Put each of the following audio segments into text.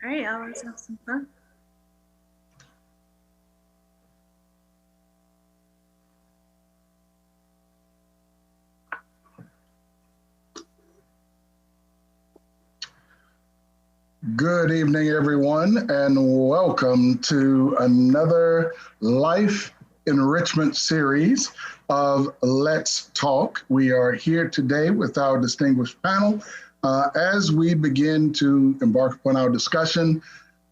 All right, y'all, let's have some fun. Good evening, everyone, and welcome to another Life Enrichment series of Let's Talk. We are here today with our distinguished panel as we begin to embark upon our discussion,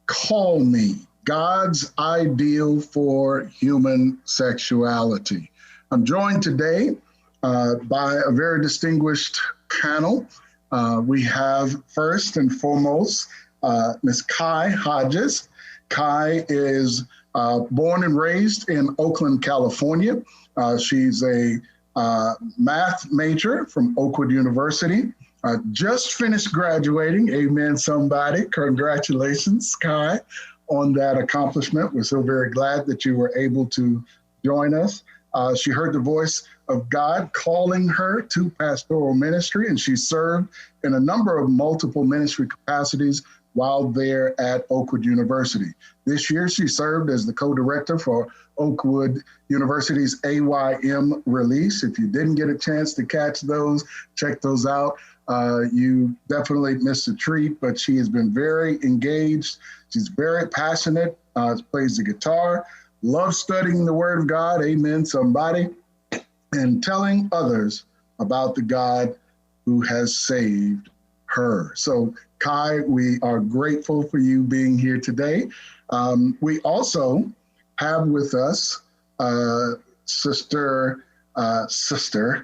Call Me, God's Ideal for Human Sexuality. I'm joined today by a very distinguished panel. We have first and foremost Ms. Kai Hodges. Kai is born and raised in Oakland, California. She's a math major from Oakwood University. Just finished graduating. Amen, somebody. Congratulations, Kai, on that accomplishment. We're so very glad that you were able to join us. She heard the voice of God calling her to pastoral ministry, and she served in a number of multiple ministry capacities while there at Oakwood University. This year, she served as the co-director for Oakwood University's AYM release. If you didn't get a chance to catch those, check those out. You definitely missed a treat, but she has been very engaged. She's very passionate, plays the guitar, loves studying the Word of God, amen, somebody, and telling others about the God who has saved her. So, Kai, we are grateful for you being here today. We also have with us Sister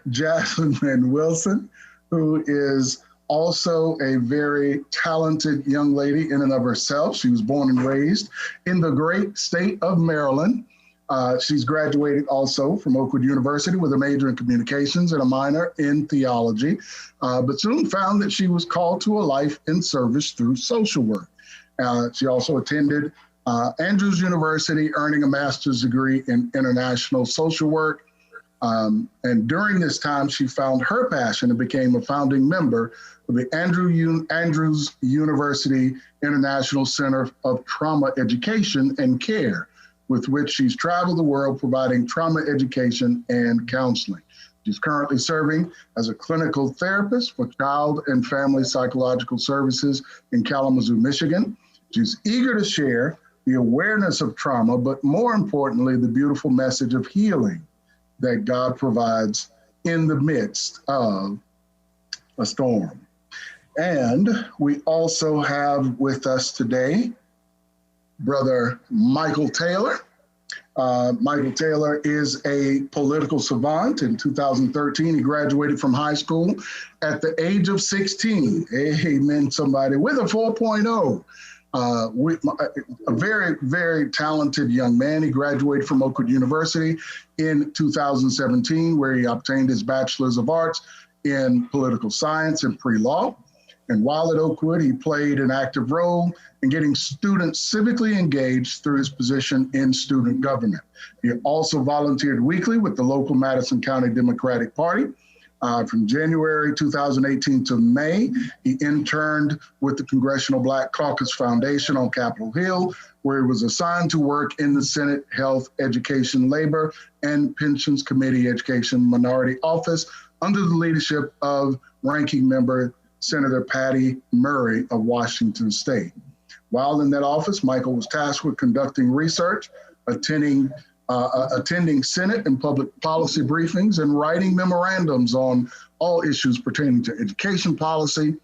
Jasmine Wilson, who is also a very talented young lady in and of herself. She was born and raised in the great state of Maryland. She's graduated also from Oakwood University with a major in communications and a minor in theology, but soon found that she was called to a life in service through social work. She also attended Andrews University, earning a master's degree in international social work. And during this time, she found her passion and became a founding member of the Andrews University International Center of Trauma Education and Care, with which she's traveled the world providing trauma education and counseling. She's currently serving as a clinical therapist for child and family psychological services in Kalamazoo, Michigan. She's eager to share the awareness of trauma, but more importantly, the beautiful message of healing that God provides in the midst of a storm. And we also have with us today Brother Michael Taylor. Michael Taylor is a political savant. In 2013, he graduated from high school at the age of 16. Amen, somebody, with a 4.0. A very, very talented young man. He graduated from Oakwood University in 2017, where he obtained his Bachelor's of Arts in Political Science and Pre-Law. And while at Oakwood, he played an active role in getting students civically engaged through his position in student government. He also volunteered weekly with the local Madison County Democratic Party. From January 2018 to May, he interned with the Congressional Black Caucus Foundation on Capitol Hill, where he was assigned to work in the Senate Health, Education, Labor, and Pensions Committee Education Minority Office under the leadership of Ranking Member Senator Patty Murray of Washington State. While in that office, Michael was tasked with conducting research, attending Senate and public policy briefings, and writing memorandums on all issues pertaining to education policy.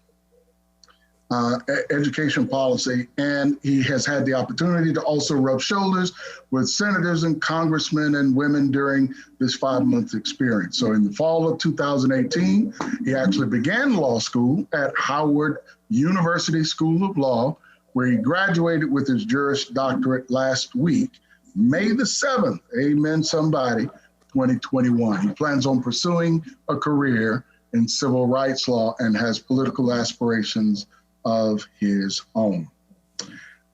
And he has had the opportunity to also rub shoulders with senators and congressmen and women during this 5-month experience. So in the fall of 2018, he actually began law school at Howard University School of Law, where he graduated with his Juris Doctorate last week, May the 7th, amen somebody, 2021. He plans on pursuing a career in civil rights law and has political aspirations of his own.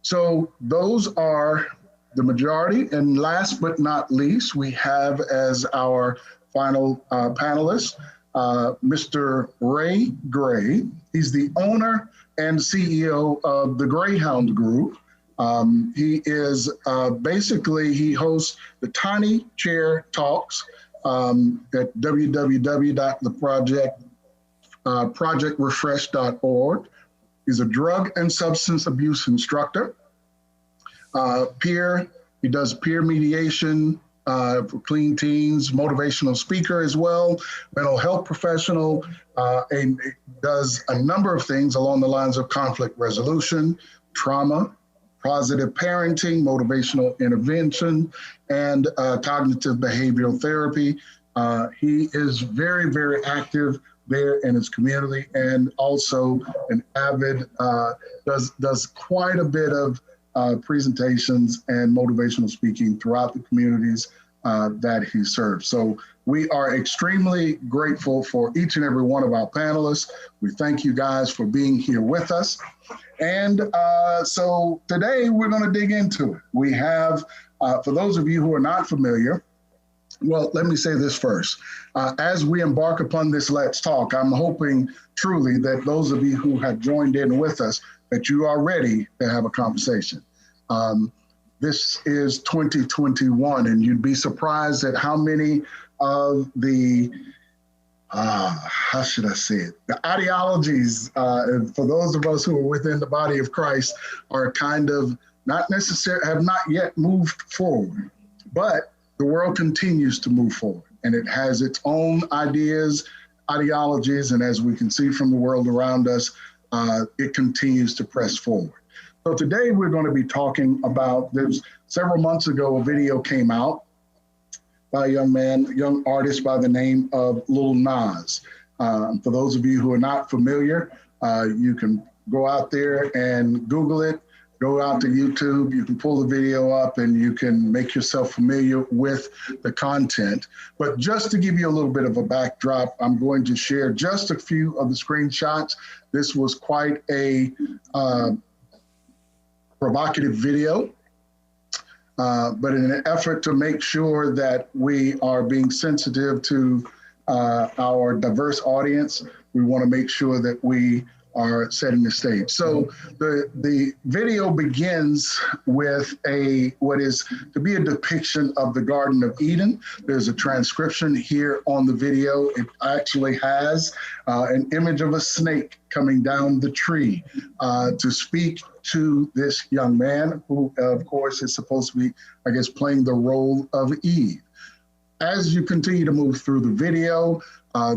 So those are the majority. And last but not least, we have as our final panelist, Mr. Ray Gray. He's the owner and CEO of the Greyhound Group. He is basically, he hosts the Tiny Chair Talks at www.projectrefresh.org. He's a drug and substance abuse instructor. He does peer mediation for clean teens, motivational speaker as well, mental health professional, and does a number of things along the lines of conflict resolution, trauma, positive parenting, motivational intervention, and cognitive behavioral therapy. He is very, very active there in his community, and also an avid, does quite a bit of presentations and motivational speaking throughout the communities that he serves. So we are extremely grateful for each and every one of our panelists. We thank you guys for being here with us. And so today we're going to dig into it. We have, for those of you who are not familiar, well, let me say this first. As we embark upon this Let's Talk, I'm hoping truly that those of you who have joined in with us, that you are ready to have a conversation. This is 2021, and you'd be surprised at how many of the, how should I say it? The ideologies, for those of us who are within the body of Christ, are kind of not necessarily, have not yet moved forward, but the world continues to move forward, and it has its own ideas, ideologies, and as we can see from the world around us, it continues to press forward. So today we're going to be talking about, there's several months ago, a video came out by a young artist by the name of Lil Nas. For those of you who are not familiar, you can go out there and Google it, go out to YouTube, you can pull the video up and you can make yourself familiar with the content. But just to give you a little bit of a backdrop, I'm going to share just a few of the screenshots. This was quite a provocative video, but in an effort to make sure that we are being sensitive to our diverse audience, we want to make sure that we are setting the stage. So the video begins with what is to be a depiction of the Garden of Eden. There's a transcription here on the video. It actually has an image of a snake coming down the tree to speak to this young man who, of course, is supposed to be, I guess, playing the role of Eve. As you continue to move through the video,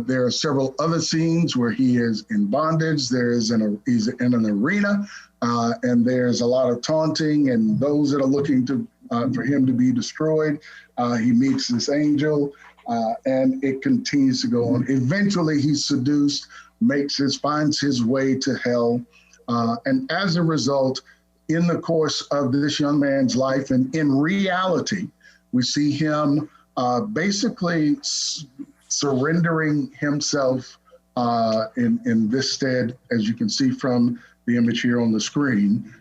there are several other scenes where he is in bondage. He's in an arena, and there's a lot of taunting and those that are looking to for him to be destroyed. He meets this angel, and it continues to go on. Eventually, he's seduced, finds his way to hell, and as a result, in the course of this young man's life, and in reality, we see him basically surrendering himself in this stead, as you can see from the image here on the screen,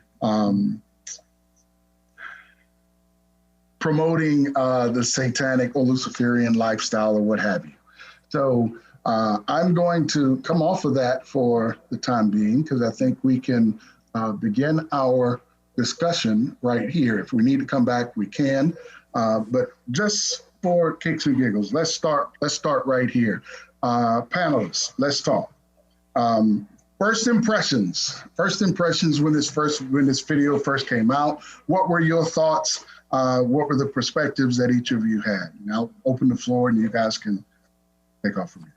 promoting the satanic or Luciferian lifestyle or what have you. So I'm going to come off of that for the time being, because I think we can begin our discussion right here. If we need to come back, we can, but just for kicks and giggles, let's start right here. Panelists, let's talk. First impressions when this video first came out. What were your thoughts? What were the perspectives that each of you had? And I'll open the floor and you guys can take off from here.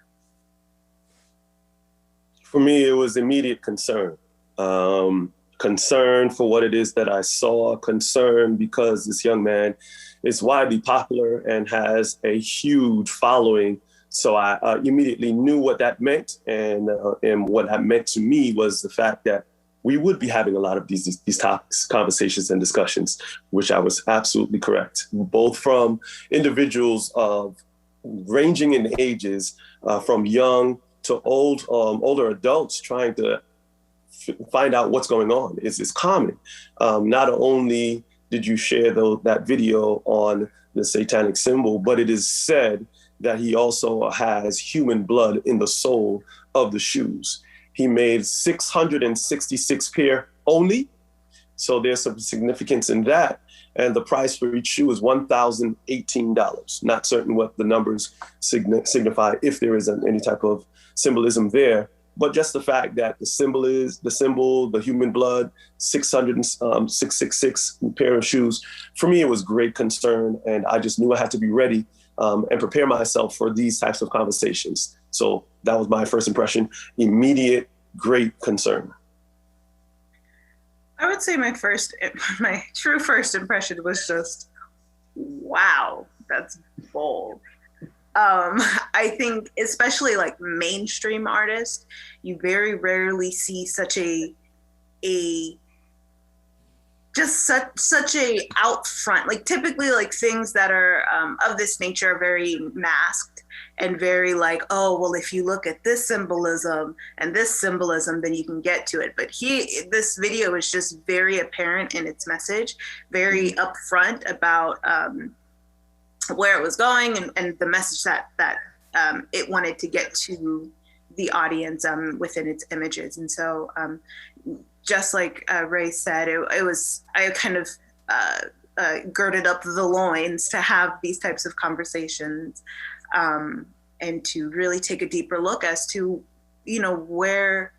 For me, it was immediate concern. Concern for what it is that I saw, concern because this young man is widely popular and has a huge following. So I immediately knew what that meant. And what that meant to me was the fact that we would be having a lot of these topics, conversations and discussions, which I was absolutely correct, both from individuals of ranging in ages, from young to older adults trying to find out what's going on. It's common. Not only did you share that video on the satanic symbol, but it is said that he also has human blood in the sole of the shoes. He made 666 pair only. So there's some significance in that. And the price for each shoe is $1,018. Not certain what the numbers signify, if there is any type of symbolism there. But just the fact that the symbol, the human blood, 666 pair of shoes, for me, it was great concern. And I just knew I had to be ready and prepare myself for these types of conversations. So that was my first impression, immediate, great concern. I would say my true first impression was just, wow, that's bold. I think especially like mainstream artists, you very rarely see such a out front, like typically like things that are of this nature are very masked and very like, oh, well, if you look at this symbolism and this symbolism, then you can get to it. But this video is just very apparent in its message, very upfront about where it was going and the message that it wanted to get to the audience within its images. And so just like Ray said, I kind of girded up the loins to have these types of conversations and to really take a deeper look as to, where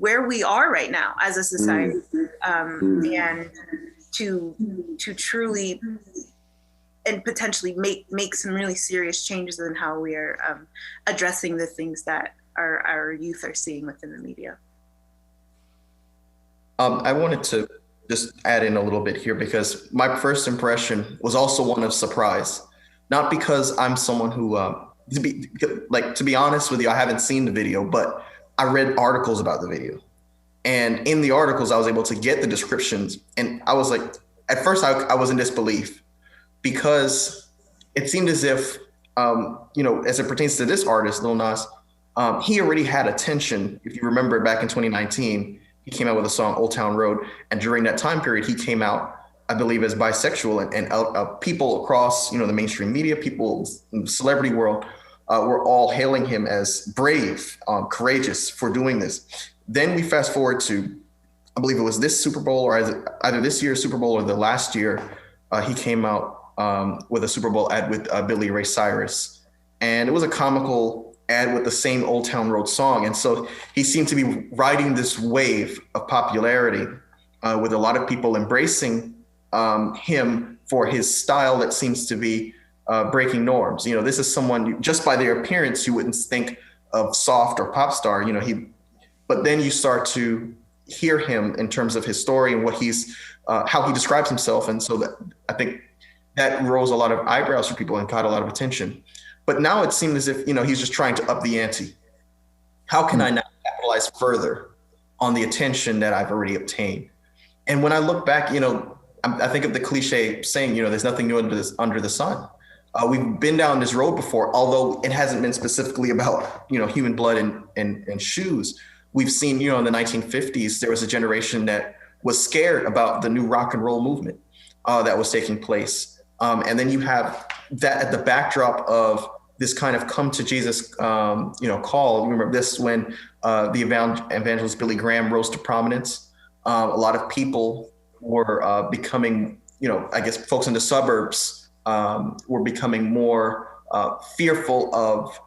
we are right now as a society, and to truly and potentially make some really serious changes in how we are addressing the things that our youth are seeing within the media. I wanted to just add in a little bit here because my first impression was also one of surprise, not because I'm someone who, to be honest with you, I haven't seen the video, but I read articles about the video. And in the articles, I was able to get the descriptions. And I was like, at first I was in disbelief because it seemed as if, as it pertains to this artist, Lil Nas, he already had attention. If you remember back in 2019, he came out with a song, Old Town Road. And during that time period, he came out, I believe, as bisexual, and people across, the mainstream media, people in the celebrity world, were all hailing him as brave, courageous for doing this. Then we fast forward to, I believe it was this Super Bowl or either this year's Super Bowl or the last year, he came out with a Super Bowl ad with Billy Ray Cyrus. And it was a comical ad with the same Old Town Road song. And so he seemed to be riding this wave of popularity with a lot of people embracing him for his style that seems to be breaking norms. This is someone, just by their appearance, you wouldn't think of soft or pop star, but then you start to hear him in terms of his story and what how he describes himself. And so that, I think that rose a lot of eyebrows for people and caught a lot of attention. But now it seems as if, he's just trying to up the ante. How can I now capitalize further on the attention that I've already obtained? And when I look back, I think of the cliche saying, there's nothing new under the sun. We've been down this road before, although it hasn't been specifically about, human blood and shoes. We've seen, in the 1950s, there was a generation that was scared about the new rock and roll movement that was taking place. And then you have that at the backdrop of this kind of come to Jesus, call. Remember this when the evangelist Billy Graham rose to prominence. A lot of people were becoming, I guess folks in the suburbs were becoming more fearful of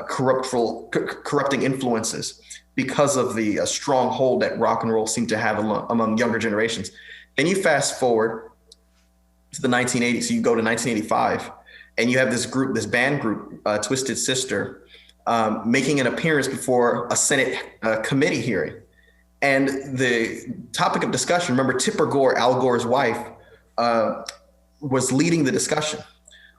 corrupting influences because of the strong hold that rock and roll seemed to have among younger generations. Then you fast forward to the 1980s, so you go to 1985, and you have this band group, Twisted Sister, making an appearance before a Senate committee hearing. And the topic of discussion, remember Tipper Gore, Al Gore's wife, was leading the discussion.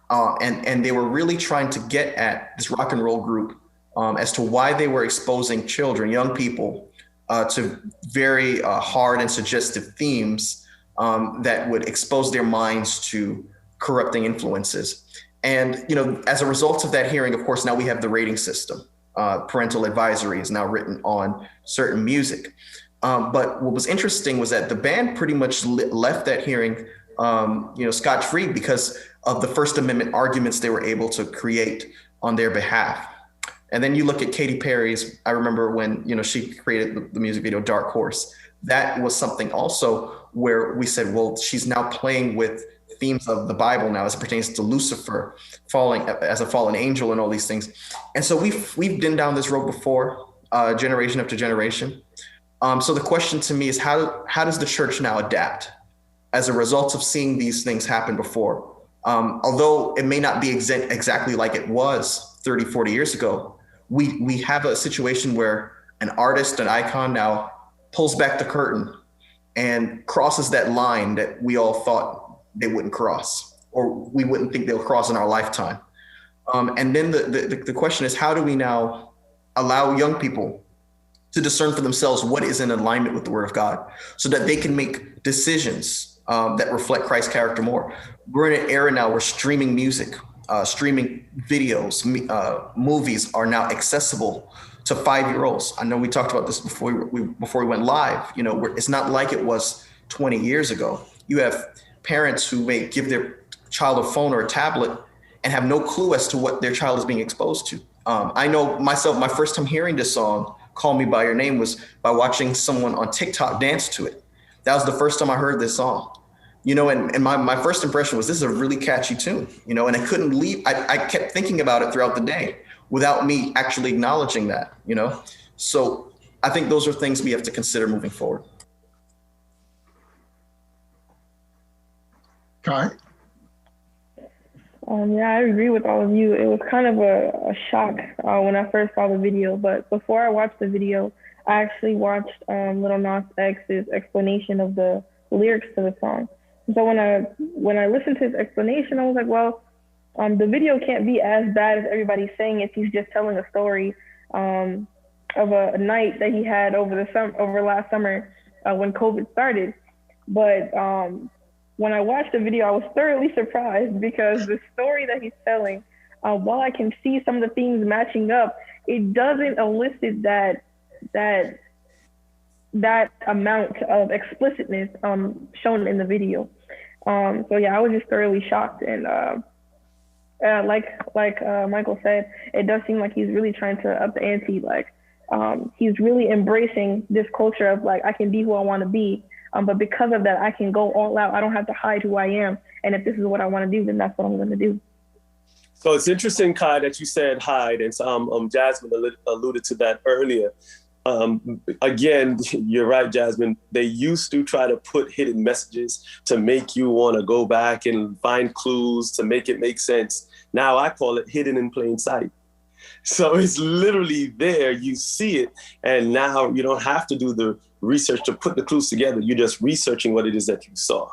And they were really trying to get at this rock and roll group as to why they were exposing children, young people, to very hard and suggestive themes that would expose their minds to corrupting influences. And, as a result of that hearing, of course, now we have the rating system. Parental advisory is now written on certain music. But what was interesting was that the band pretty much left that hearing, scot-free because of the First Amendment arguments they were able to create on their behalf. And then you look at Katy Perry's, I remember when, you know, she created the music video Dark Horse. That was something also where we said, well, she's now playing with themes of the Bible now as it pertains to Lucifer falling as a fallen angel and all these things. And so we've been down this road before, generation after generation. So the question to me is how does the church now adapt as a result of seeing these things happen before? Although it may not be exactly like it was 30, 40 years ago, we have a situation where an artist, an icon now pulls back the curtain and crosses that line that we all thought they wouldn't cross, or we wouldn't think they'll cross in our lifetime. And then the question is, how do we now allow young people to discern for themselves what is in alignment with the Word of God so that they can make decisions that reflect Christ's character more? We're in an era now where streaming music, streaming videos, movies are now accessible to 5-year-olds. I know we talked about this before we went live. You know, it's not like it was 20 years ago. You have parents who may give their child a phone or a tablet and have no clue as to what their child is being exposed to. I know myself, my first time hearing this song, Call Me By Your Name, was by watching someone on TikTok dance to it. That was the first time I heard this song. You know, and my first impression was, this is a really catchy tune, you know, and I couldn't leave. I kept thinking about it throughout the day without me actually acknowledging that, you know. So I think those are things we have to consider moving forward. Kai? Yeah, I agree with all of you. It was kind of a shock when I first saw the video, but before I watched the video, I actually watched Lil Nas X's explanation of the lyrics to the song. So when I listened to his explanation, I was like, well, the video can't be as bad as everybody's saying if he's just telling a story of a night that he had over last summer when COVID started. But when I watched the video, I was thoroughly surprised because the story that he's telling, while I can see some of the themes matching up, it doesn't elicit that amount of explicitness shown in the video. So yeah, I was just thoroughly shocked. And like Michael said, it does seem like he's really trying to up the ante. Like he's really embracing this culture of like, I can be who I want to be. But because of that, I can go all out. I don't have to hide who I am. And if this is what I want to do, then that's what I'm going to do. So it's interesting, Kai, that you said hide. And Jasmine alluded to that earlier. Again, you're right, Jasmine. They used to try to put hidden messages to make you want to go back and find clues to make it make sense. Now I call it hidden in plain sight. So it's literally there, you see it, and now you don't have to do the research to put the clues together. You're just researching what it is that you saw.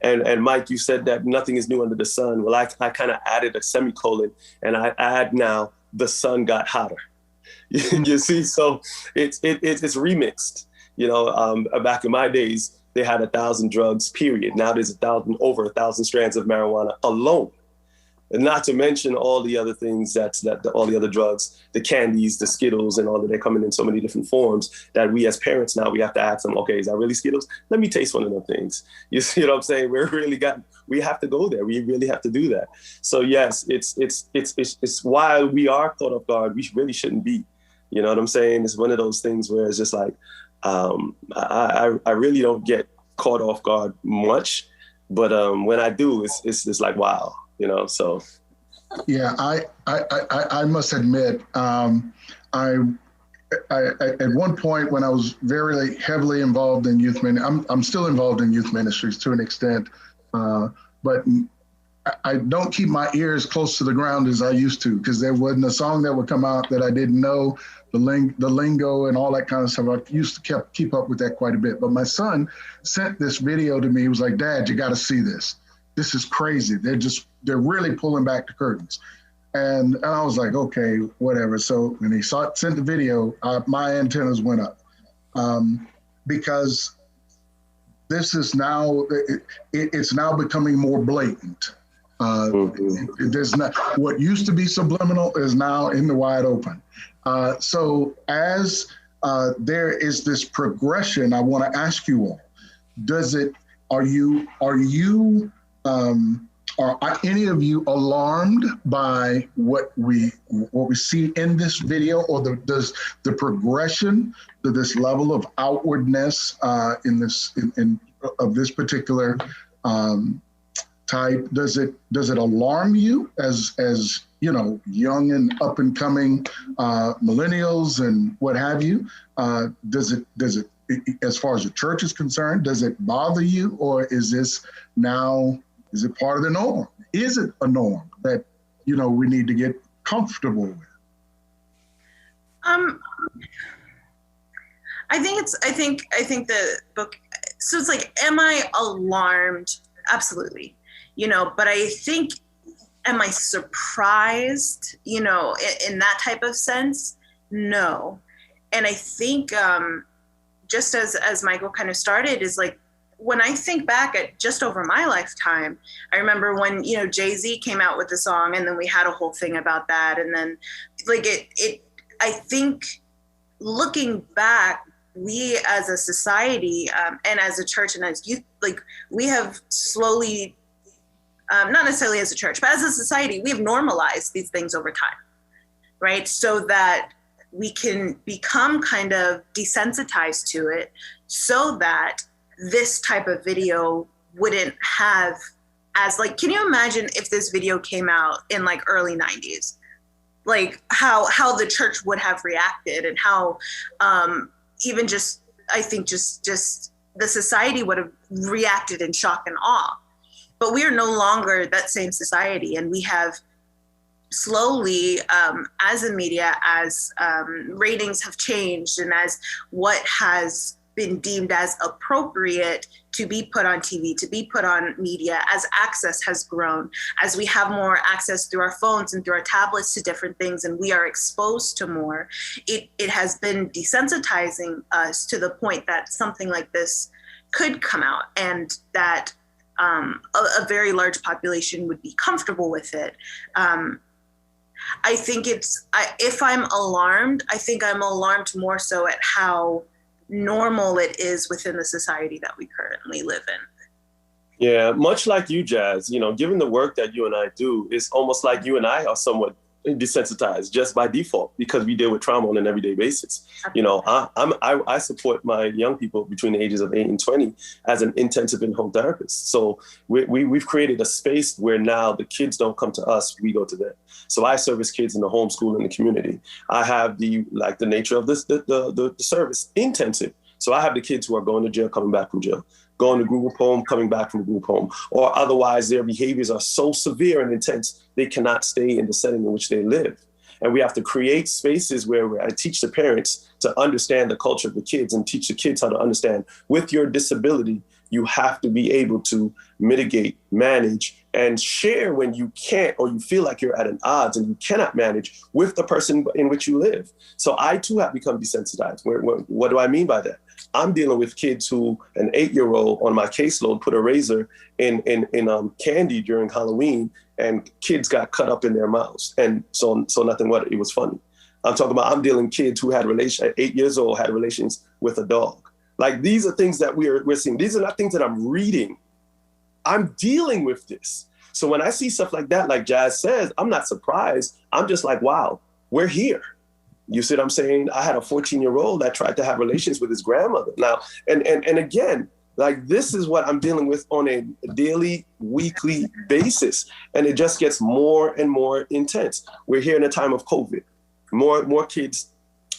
And Mike, you said that nothing is new under the sun. Well, I kind of added a semicolon, and I add now, the sun got hotter. You see, so it's remixed. You know, back in my days, they had 1,000 drugs, period. Now there's over 1,000 strands of marijuana alone. And not to mention all the other things all the other drugs, the candies, the Skittles, and all that, they're coming in so many different forms that we as parents now, we have to ask them, okay, is that really Skittles? Let me taste one of them things. You see what I'm saying? We have to go there. We really have to do that. So yes, it's why we are caught off guard. We really shouldn't be. You know what I'm saying? It's one of those things where it's just like, I really don't get caught off guard much, but when I do, it's like, wow. You know, so. Yeah, I must admit, I at one point when I was very heavily involved in youth ministry, I'm still involved in youth ministries to an extent, but I don't keep my ears close to the ground as I used to, because there wasn't a song that would come out that I didn't know, the lingo and all that kind of stuff. I used to keep up with that quite a bit. But my son sent this video to me. He was like, "Dad, you got to see this. This is crazy. They're really pulling back the curtains." And I was like, okay, whatever. So when he sent the video, my antennas went up because this is now, it's now becoming more blatant. There's not, what used to be subliminal is now in the wide open. So as there is this progression, I want to ask you all, Are any of you alarmed by what we see in this video, or does the progression to this level of outwardness of this particular type? Does it alarm you as you know, young and up and coming millennials and what have you? Does it, as far as the church is concerned, does it bother you, or is this now? Is it part of the norm? Is it a norm that, you know, we need to get comfortable with? I think the book, so it's like, am I alarmed? Absolutely. You know, but I think, am I surprised, you know, in that type of sense? No. And I think just as Michael kind of started, is like, when I think back at just over my lifetime, I remember when, you know, Jay-Z came out with the song, and then we had a whole thing about that. And then like I think looking back, we as a society and as a church and as youth, like we have slowly, not necessarily as a church, but as a society, we have normalized these things over time, right? So that we can become kind of desensitized to it, so that this type of video wouldn't have as like, can you imagine if this video came out in like early 90s, like how the church would have reacted, and how even just, I think just the society would have reacted in shock and awe. But we are no longer that same society. And we have slowly, as a media, as ratings have changed, and as what has been deemed as appropriate to be put on TV, to be put on media, as access has grown, as we have more access through our phones and through our tablets to different things, and we are exposed to more, it has been desensitizing us to the point that something like this could come out, and that a very large population would be comfortable with it. I think if I'm alarmed, I think I'm alarmed more so at how normal it is within the society that we currently live in. Yeah, much like you, Jazz, you know, given the work that you and I do, it's almost like you and I are somewhat desensitized just by default, because we deal with trauma on an everyday basis. You know, I support my young people between the ages of 8 and 20 as an intensive in-home therapist. So we've created a space where now the kids don't come to us, we go to them. So I service kids in the homeschool in the community. I have the nature of this, the service intensive. So I have the kids who are going to jail, coming back from jail, going to group home, coming back from group home, or otherwise their behaviors are so severe and intense, they cannot stay in the setting in which they live. And we have to create spaces where I teach the parents to understand the culture of the kids, and teach the kids how to understand, with your disability, you have to be able to mitigate, manage, and share when you can't, or you feel like you're at an odds and you cannot manage with the person in which you live. So I too have become desensitized. What do I mean by that? I'm dealing with kids who, an 8-year-old on my caseload put a razor in candy during Halloween, and kids got cut up in their mouths. And so nothing, what, it was funny. I'm dealing with kids who had at 8 years old, had relations with a dog. Like, these are things that we're seeing. These are not things that I'm reading. I'm dealing with this. So when I see stuff like that, like Jazz says, I'm not surprised. I'm just like, wow, we're here. You see what I'm saying? I had a 14-year-old that tried to have relations with his grandmother. Now, and again, like, this is what I'm dealing with on a daily, weekly basis. And it just gets more and more intense. We're here in a time of COVID. More kids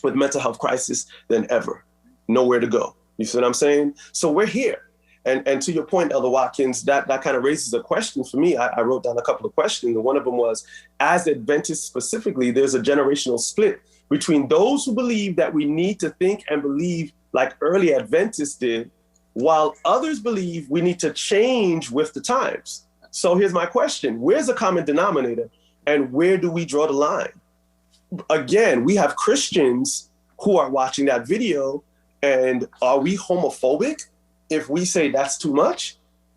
with mental health crisis than ever. Nowhere to go. You see what I'm saying? So we're here. And to your point, Elder Watkins, that kind of raises a question for me. I wrote down a couple of questions. And one of them was, as Adventists specifically, there's a generational split between those who believe that we need to think and believe like early Adventists did, while others believe we need to change with the times. So here's my question. Where's the common denominator, and where do we draw the line? Again, we have Christians who are watching that video, and are we homophobic if we say that's too much?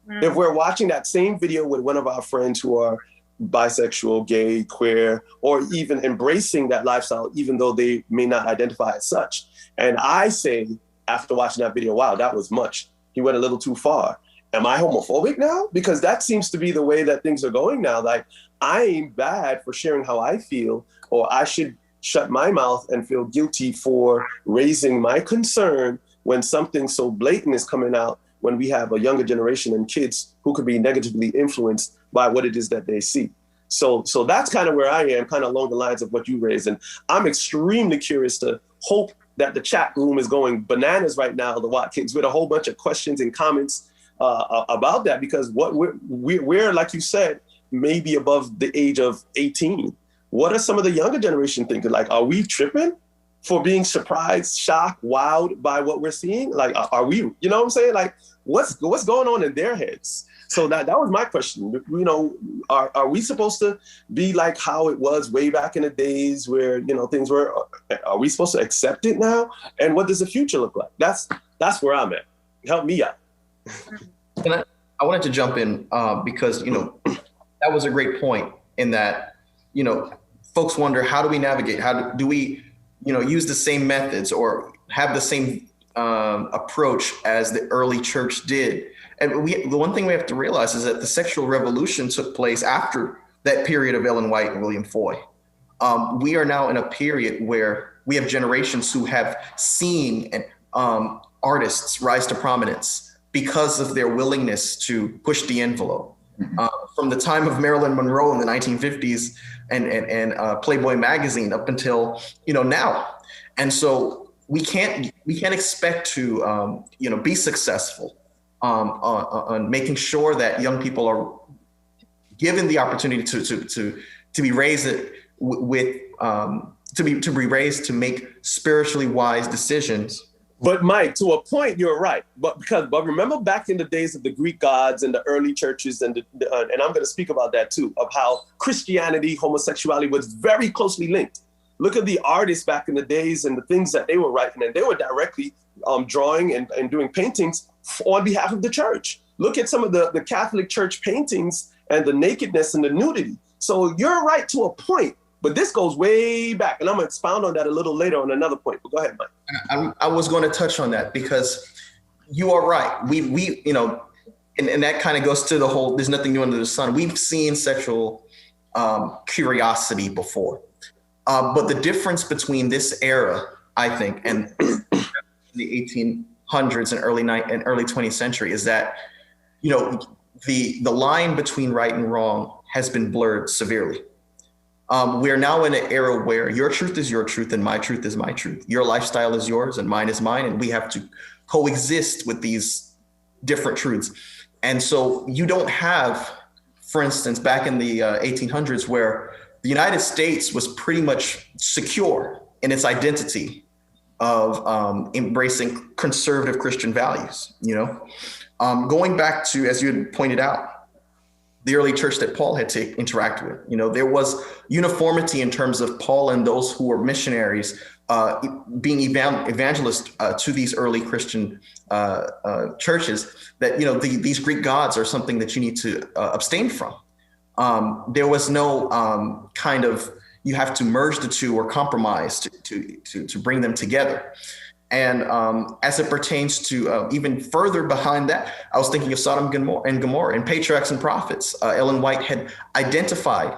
If we're watching that same video with one of our friends who are bisexual, gay, queer, or even embracing that lifestyle, even though they may not identify as such. And I say, after watching that video, wow, that was much. He went a little too far. am I homophobic now? Because that seems to be the way that things are going now. Like, I ain't bad for sharing how I feel, or I should shut my mouth and feel guilty for raising my concern when something so blatant is coming out, when we have a younger generation and kids who could be negatively influenced by what it is that they see. So that's kind of where I am, kind of along the lines of what you raised. And I'm extremely curious to hope that the chat room is going bananas right now, the Watkins, with a whole bunch of questions and comments about that, because what we're, like you said, maybe above the age of 18. What are some of the younger generation thinking? Like, are we tripping for being surprised, shocked, wowed by what we're seeing? Like, are we, you know what I'm saying? Like, what's going on in their heads? So that was my question. You know, are we supposed to be like how it was way back in the days where, you know, things were, are we supposed to accept it now? And what does the future look like? That's where I'm at. Help me out. And I wanted to jump in because, you know, that was a great point in that, you know, folks wonder, how do we navigate? How do we, you know, use the same methods or have the same approach as the early church did? And the one thing we have to realize is that the sexual revolution took place after that period of Ellen White and William Foy. We are now in a period where we have generations who have seen artists rise to prominence because of their willingness to push the envelope. From the time of Marilyn Monroe in the 1950s and Playboy magazine up until, you know, now. And so we can't expect to you know, be successful on making sure that young people are given the opportunity to be raised with to be raised to make spiritually wise decisions. But Mike, to a point, you're right. But remember back in the days of the Greek gods and the early churches, and I'm going to speak about that too, of how Christianity, homosexuality was very closely linked. Look at the artists back in the days and the things that they were writing, and they were directly drawing and doing paintings on behalf of the church. Look at some of the Catholic Church paintings and the nakedness and the nudity. So you're right to a point, but this goes way back, and I'm gonna expound on that a little later on another point, but go ahead, Mike. I was going to touch on that because you are right. We you know, and that kind of goes to the whole, there's nothing new under the sun. We've seen sexual curiosity before. But the difference between this era, I think, and the 1800s and early 20th century is that, you know, the line between right and wrong has been blurred severely. We're now in an era where your truth is your truth and my truth is my truth. Your lifestyle is yours and mine is mine, and we have to coexist with these different truths. And so you don't have, for instance, back in the 1800s, where the United States was pretty much secure in its identity of embracing conservative Christian values, you know, going back to, as you had pointed out, the early church that Paul had to interact with. You know, there was uniformity in terms of Paul and those who were missionaries being evangelists to these early Christian churches, that, you know, these Greek gods are something that you need to abstain from. There was no kind of, you have to merge the two or compromise to bring them together. And as it pertains to even further behind that, I was thinking of Sodom and Gomorrah and Patriarchs and Prophets. Ellen White had identified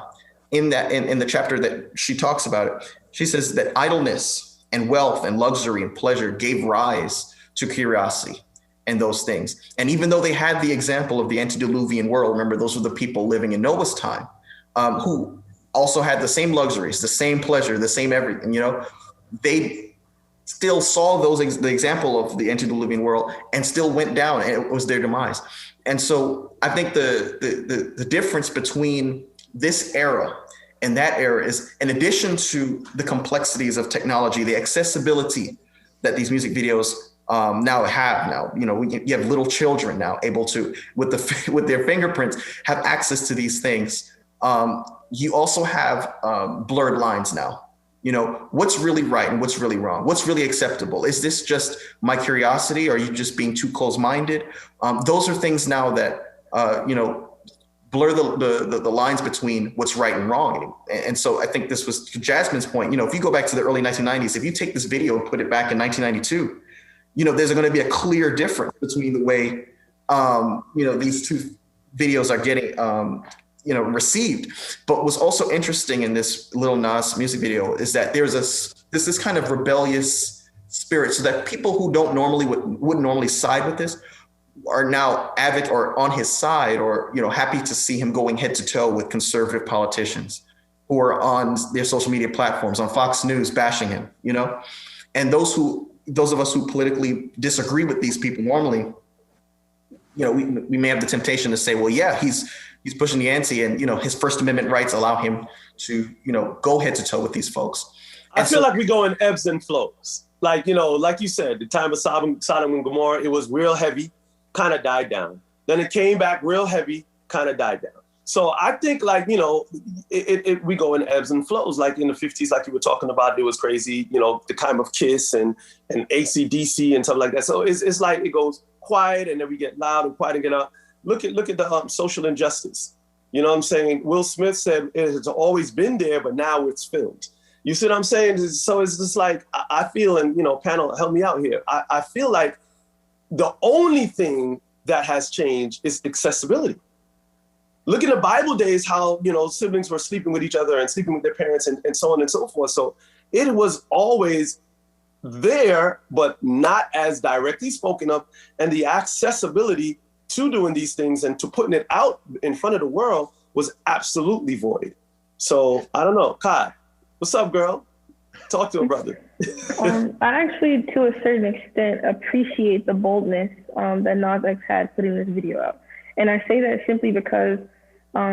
in the chapter that she talks about it. She says that idleness and wealth and luxury and pleasure gave rise to curiosity and those things. And even though they had the example of the antediluvian world, remember, those were the people living in Noah's time, who also had the same luxuries, the same pleasure, the same everything, you know, they still saw the example of the antediluvian world and still went down, and it was their demise. And so I think the difference between this era and that era is, in addition to the complexities of technology, the accessibility that these music videos now, you know, you have little children now able to, with their fingerprints, have access to these things. You also have blurred lines now. You know, what's really right and what's really wrong? What's really acceptable? Is this just my curiosity, or are you just being too close-minded? Those are things now that, you know, blur the lines between what's right and wrong. And so I think this was to Jasmine's point. You know, if you go back to the early 1990s, if you take this video and put it back in 1992, you know, there's going to be a clear difference between the way these two videos are getting, received. But what's also interesting in this Lil Nas music video is that there's this kind of rebellious spirit, so that people who wouldn't normally side with this are now avid or on his side, or happy to see him going head to toe with conservative politicians who are on their social media platforms, on Fox News, bashing him. And those of us who politically disagree with these people normally, we may have the temptation to say, well, yeah, he's pushing the ante, and his First Amendment rights allow him to go head to toe with these folks. And I feel like we go in ebbs and flows. Like you said, the time of Sodom and Gomorrah, it was real heavy, kind of died down. Then it came back real heavy, kind of died down. So I think we go in ebbs and flows. Like in the 50s, like you were talking about, it was crazy, the time of Kiss and AC/DC and stuff like that. So it's like it goes quiet, and then we get loud and quiet and get out. Look at the social injustice. You know what I'm saying? Will Smith said it has always been there, but now it's filmed. You see what I'm saying? So it's just like, I feel, and panel, help me out here. I feel like the only thing that has changed is accessibility. Look in the Bible days, how, siblings were sleeping with each other and sleeping with their parents and so on and so forth. So it was always there, but not as directly spoken of. And the accessibility to doing these things and to putting it out in front of the world was absolutely void. So I don't know. Kai, what's up, girl? Talk to him, brother. I actually, to a certain extent, appreciate the boldness that Nas X had putting this video out. And I say that simply because, I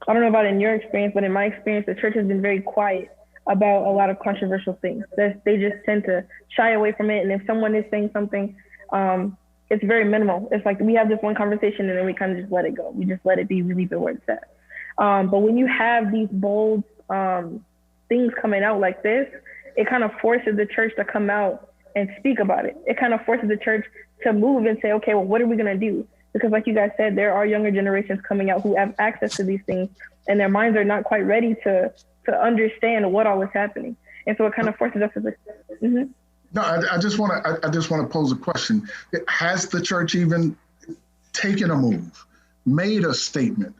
don't know about in your experience, but in my experience, the church has been very quiet about a lot of controversial things. They just tend to shy away from it. And if someone is saying something, it's very minimal. It's like we have this one conversation and then we kind of just let it go. We just let it be, we leave it where it's at. But when you have these bold things coming out like this, it kind of forces the church to come out and speak about it. It kind of forces the church to move and say, okay, well, what are we going to do? Because like you guys said, there are younger generations coming out who have access to these things, and their minds are not quite ready to understand what all is happening. And so it kind of forces us to mm-hmm. No, I just want to pose a question. Has the church even taken a move, made a statement?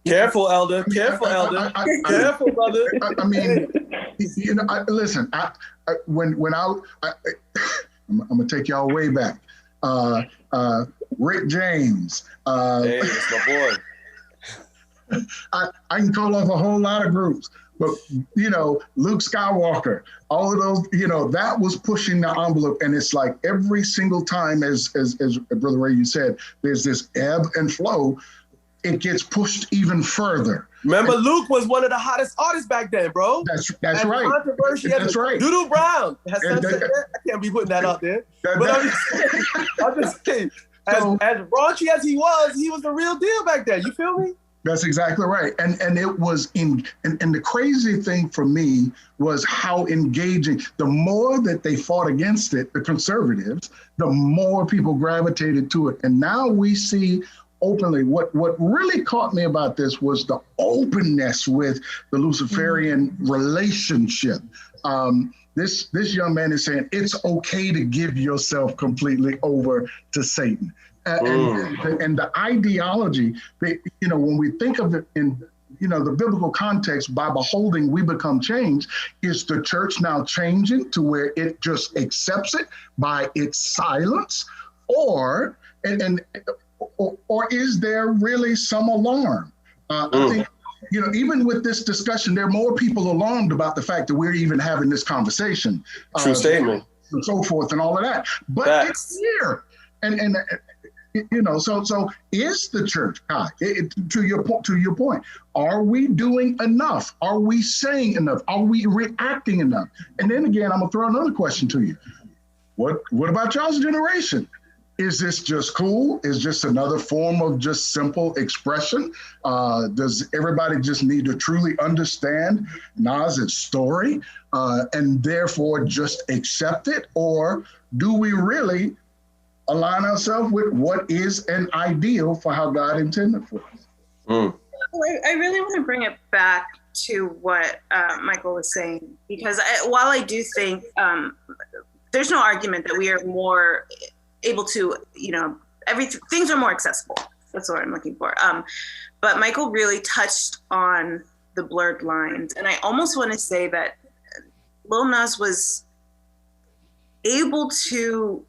Careful, elder. Careful, elder. Careful, brother. I mean, listen. I'm gonna take y'all way back. Rick James. Hey, that's my boy. I can call off a whole lot of groups, but Luke Skywalker, all of those, that was pushing the envelope. And it's like every single time, as Brother Ray, you said, there's this ebb and flow. It gets pushed even further. Remember, Luke was one of the hottest artists back then, bro. That's right. That's right. Doodoo Brown has sunset there. I can't be putting that out there. But I'm just kidding. As raunchy as he was the real deal back then. You feel me? That's exactly right. And it was and the crazy thing for me was how engaging. The more that they fought against it, the conservatives, the more people gravitated to it. And now we see openly, what really caught me about this was the openness with the Luciferian relationship. This young man is saying it's okay to give yourself completely over to Satan. And the ideology, when we think of it in the biblical context, by beholding we become changed, is the church now changing to where it just accepts it by its silence, or is there really some alarm? I think, even with this discussion, there are more people alarmed about the fact that we're even having this conversation. True statement. And so forth and all of that. But it's here. So is the church, to your point, are we doing enough? Are we saying enough? Are we reacting enough? And then again, I'm gonna throw another question to you. What about y'all's generation? Is this just cool? Is just another form of just simple expression? Does everybody just need to truly understand Nas's story and therefore just accept it? Or do we really align ourselves with what is an ideal for how God intended for us? I really want to bring it back to what Michael was saying, because while I do think there's no argument that we are more able to, things are more accessible. That's what I'm looking for. But Michael really touched on the blurred lines. And I almost want to say that Lil Nas was able to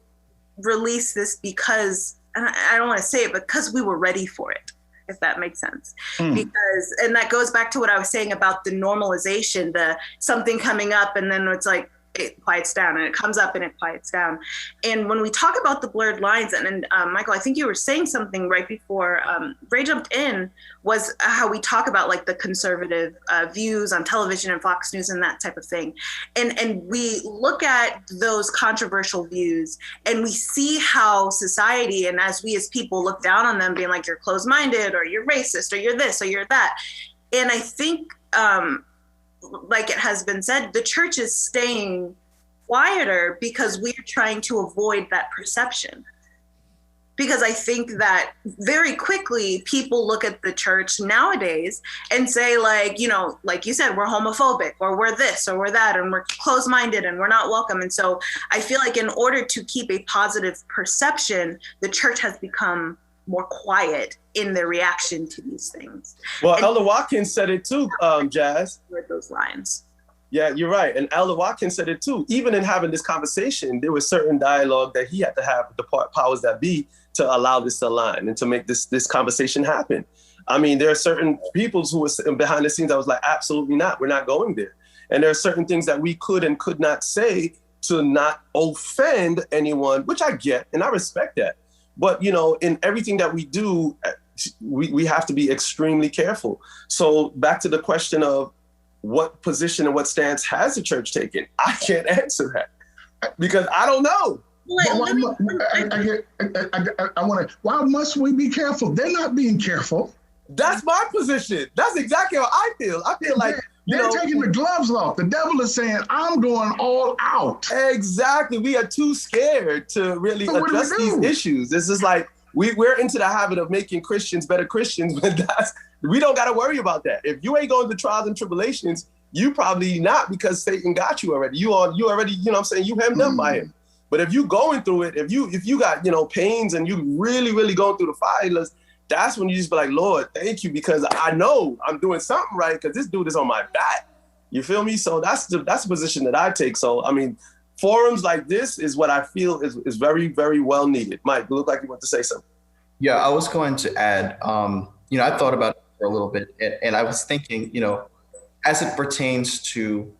release this because, and I don't want to say it, because we were ready for it, if that makes sense. Because, and that goes back to what I was saying about the normalization, the something coming up and then it's like, it quiets down, and it comes up and it quiets down. And when we talk about the blurred lines, and Michael, I think you were saying something right before Ray jumped in, was how we talk about like the conservative views on television and Fox News and that type of thing. And we look at those controversial views and we see how society, and as we as people look down on them being like, you're closed-minded or you're racist or you're this or you're that. And I think, like it has been said, the church is staying quieter because we're trying to avoid that perception. Because I think that very quickly people look at the church nowadays and say like, like you said, we're homophobic or we're this or we're that and we're closed-minded and we're not welcome. And so I feel like in order to keep a positive perception, the church has become more quiet in their reaction to these things. Well, Elder Watkins said it too, Jazz. With those lines. Yeah, you're right. And Elder Watkins said it too. Even in having this conversation, there was certain dialogue that he had to have with the powers that be to allow this to align and to make this conversation happen. I mean, there are certain people who were sitting behind the scenes that was like, absolutely not, we're not going there. And there are certain things that we could and could not say to not offend anyone, which I get, and I respect that. But, in everything that we do, we have to be extremely careful. So back to the question of what position and what stance has the church taken? I can't answer that because I don't know. Why must we be careful? They're not being careful. That's my position. That's exactly how I feel. I feel like they're taking the gloves off. The devil is saying, I'm going all out. Exactly. We are too scared to really address these issues. It's just like we're into the habit of making Christians better Christians, but we don't got to worry about that. If you ain't going through trials and tribulations, you probably not, because Satan got you already. You already, you hemmed up by him. But if you going through it, if you got, pains and you really, really going through the fire, that's when you just be like, Lord, thank you, because I know I'm doing something right because this dude is on my back. You feel me? So that's the position that I take. So, I mean, forums like this is what I feel is very, very well needed. Mike, you look like you want to say something. Yeah, I was going to add, I thought about it for a little bit, and I was thinking, as it pertains to,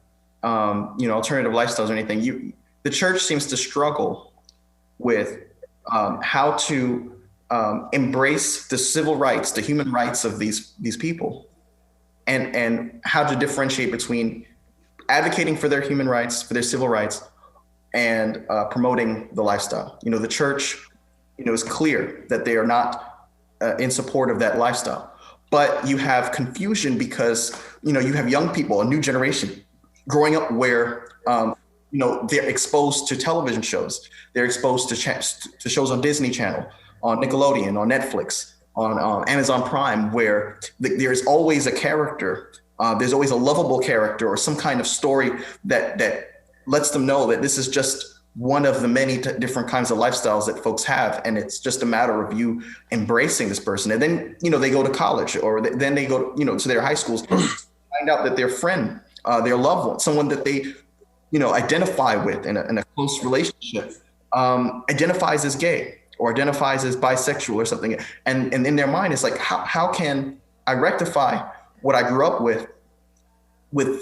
alternative lifestyles or anything, the church seems to struggle with how to embrace the civil rights, the human rights of these people, and how to differentiate between advocating for their human rights, for their civil rights, and promoting the lifestyle. The church, is clear that they are not in support of that lifestyle. But you have confusion because, you have young people, a new generation growing up where, they're exposed to television shows. They're exposed to shows on Disney Channel, on Nickelodeon, on Netflix, on Amazon Prime, where there's always a character. There's always a lovable character or some kind of story that lets them know that this is just one of the many different kinds of lifestyles that folks have. And it's just a matter of you embracing this person. And then, they go to college, or then they go, to their high schools, find out that their friend, their loved one, someone that they, identify with in a close relationship, identifies as gay or identifies as bisexual or something. And in their mind, it's like, how can I rectify what I grew up with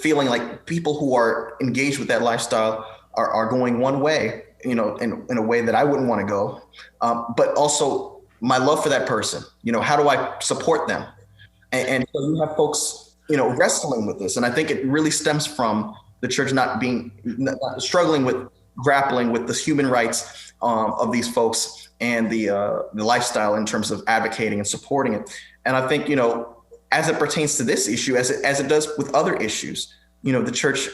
feeling like people who are engaged with that lifestyle are going one way, in a way that I wouldn't want to go. But also my love for that person, how do I support them? And so you have folks, wrestling with this. And I think it really stems from the church not struggling with grappling with the human rights of these folks and the lifestyle in terms of advocating and supporting it. And I think, as it pertains to this issue, as it does with other issues, the church,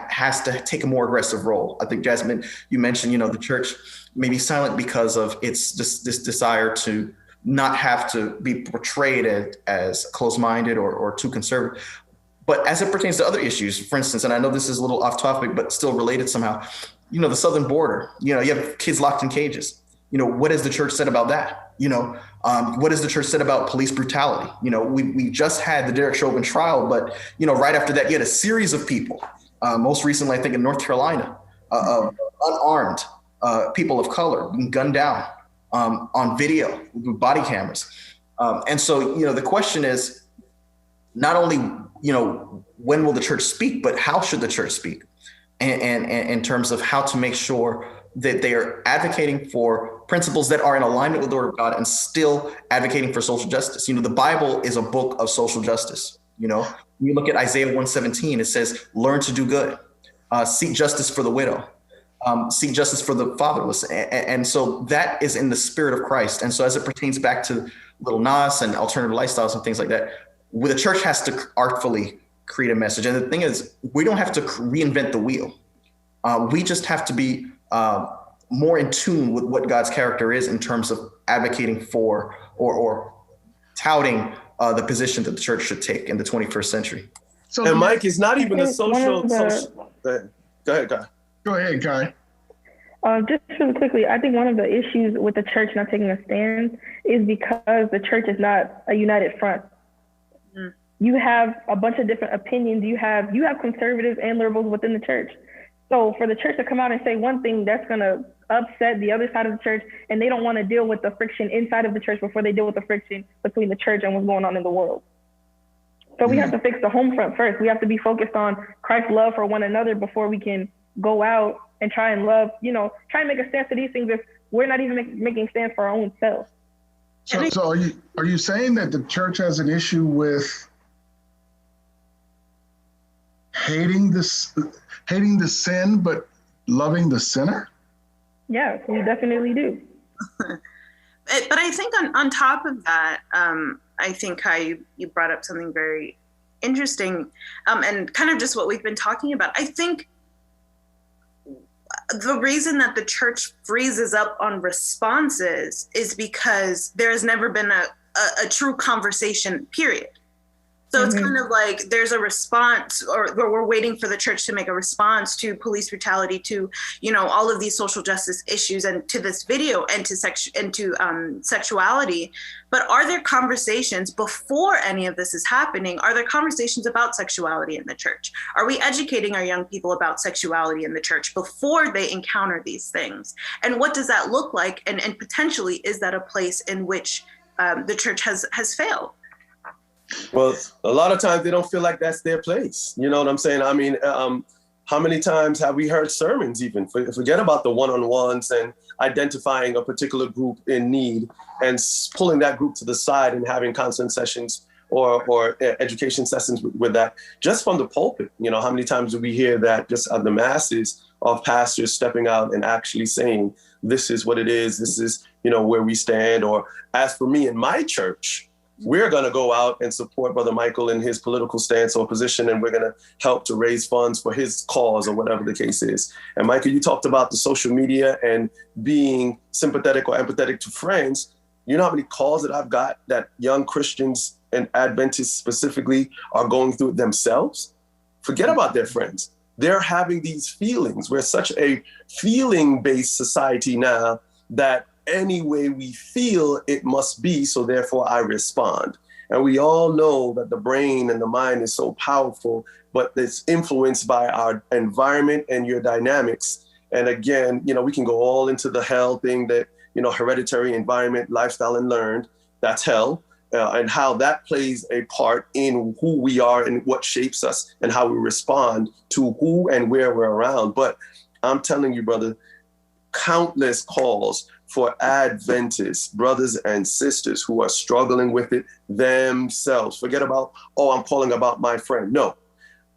has to take a more aggressive role. I think, Jasmine, you mentioned, the church may be silent because of its this desire to not have to be portrayed as closed-minded or too conservative. But as it pertains to other issues, for instance, and I know this is a little off topic, but still related somehow, the southern border, you have kids locked in cages. What has the church said about that? What has the church said about police brutality? We just had the Derek Chauvin trial, but, right after that, you had a series of people, most recently, I think in North Carolina, unarmed people of color being gunned down on video with body cameras. And so, the question is not only, when will the church speak, but how should the church speak? And in terms of how to make sure that they are advocating for principles that are in alignment with the Word of God and still advocating for social justice. The Bible is a book of social justice. When you look at Isaiah 1:17, it says, learn to do good, seek justice for the widow, seek justice for the fatherless. And so that is in the spirit of Christ. And so as it pertains back to Little Nas and alternative lifestyles and things like that, where the church has to artfully create a message. And the thing is, we don't have to reinvent the wheel. We just have to be more in tune with what God's character is in terms of advocating for or touting the position that the church should take in the 21st century. So, and Mike, is not even a social. Go ahead, Guy. Go ahead, Guy. Just really quickly, I think one of the issues with the church not taking a stand is because the church is not a united front. Mm. You have a bunch of different opinions. You have conservatives and liberals within the church. So for the church to come out and say one thing, that's going to upset the other side of the church, and they don't want to deal with the friction inside of the church before they deal with the friction between the church and what's going on in the world. So we have to fix the home front first. We have to be focused on Christ's love for one another before we can go out and try and love, try and make a stance to these things if we're not even making stance for our own selves. So are you saying that the church has an issue with hating the sin, but loving the sinner? Yeah, we definitely do. But I think on top of that, I think Kai, you brought up something very interesting, and kind of just what we've been talking about. I think the reason that the church freezes up on responses is because there has never been a true conversation, period. So it's kind of like there's a response, or we're waiting for the church to make a response to police brutality, to, all of these social justice issues, and to this video, and to sexuality. But are there conversations before any of this is happening? Are there conversations about sexuality in the church? Are we educating our young people about sexuality in the church before they encounter these things? And what does that look like? And potentially, is that a place in which the church has failed? Well, a lot of times they don't feel like that's their place. You know what I'm saying? I mean, how many times have we heard sermons even? Forget about the one-on-ones and identifying a particular group in need and pulling that group to the side and having counseling sessions or education sessions with that, just from the pulpit. How many times do we hear that just of the masses of pastors stepping out and actually saying, this is what it is, this is, where we stand. Or as for me in my church, we're going to go out and support Brother Michael in his political stance or position, and we're going to help to raise funds for his cause or whatever the case is. And Michael, you talked about the social media and being sympathetic or empathetic to friends. You know how many calls that I've got that young Christians and Adventists specifically are going through it themselves? Forget about their friends. They're having these feelings. We're such a feeling-based society now that any way we feel it must be, so therefore I respond. And we all know that the brain and the mind is so powerful, but it's influenced by our environment and your dynamics. And again, we can go all into the hell thing that, hereditary, environment, lifestyle, and learned. That's hell. And how that plays a part in who we are and what shapes us and how we respond to who and where we're around. But I'm telling you, brother, countless calls for Adventists, brothers and sisters who are struggling with it themselves. Forget about, I'm calling about my friend. No,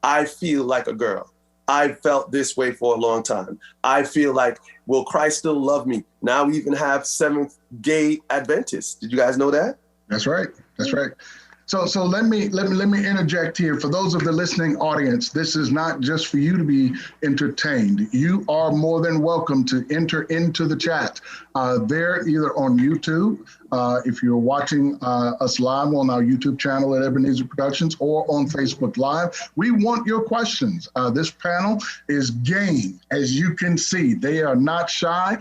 I feel like a girl. I felt this way for a long time. I feel like, will Christ still love me? Now we even have Seventh Gay Adventists. Did you guys know that? That's right. That's right. So let me interject here. For those of the listening audience, this is not just for you to be entertained. You are more than welcome to enter into the chat. They're either on YouTube, if you're watching us live on our YouTube channel at Ebenezer Productions, or on Facebook Live. We want your questions. This panel is game, as you can see. They are not shy,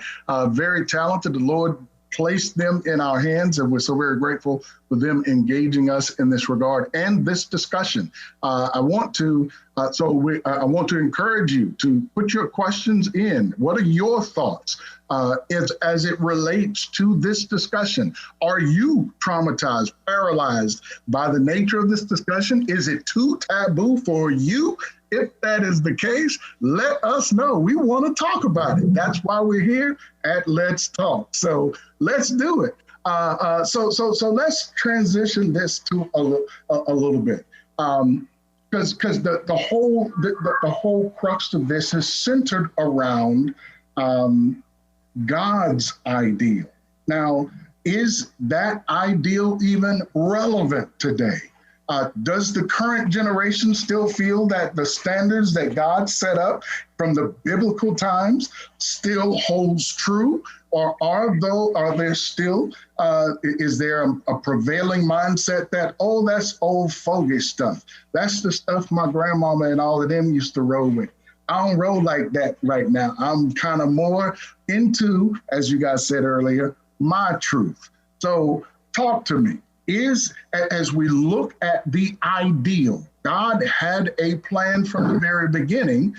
very talented. The Lord placed them in our hands, and we're so very grateful for them engaging us in this regard and this discussion. I want to encourage you to put your questions in. What are your thoughts as it relates to this discussion? Are you traumatized, paralyzed by the nature of this discussion? Is it too taboo for you? If that is the case, let us know. We want to talk about it. That's why we're here at Let's Talk. So let's do it. So let's transition this to a little bit, because the whole crux of this is centered around God's ideal. Now, is that ideal even relevant today? Does the current generation still feel that the standards that God set up from the biblical times still holds true? Or is there a prevailing mindset that, oh, that's old fogey stuff? That's the stuff my grandmama and all of them used to roll with. I don't roll like that right now. I'm kind of more into, as you guys said earlier, my truth. So talk to me. As we look at the ideal, God had a plan from the very beginning.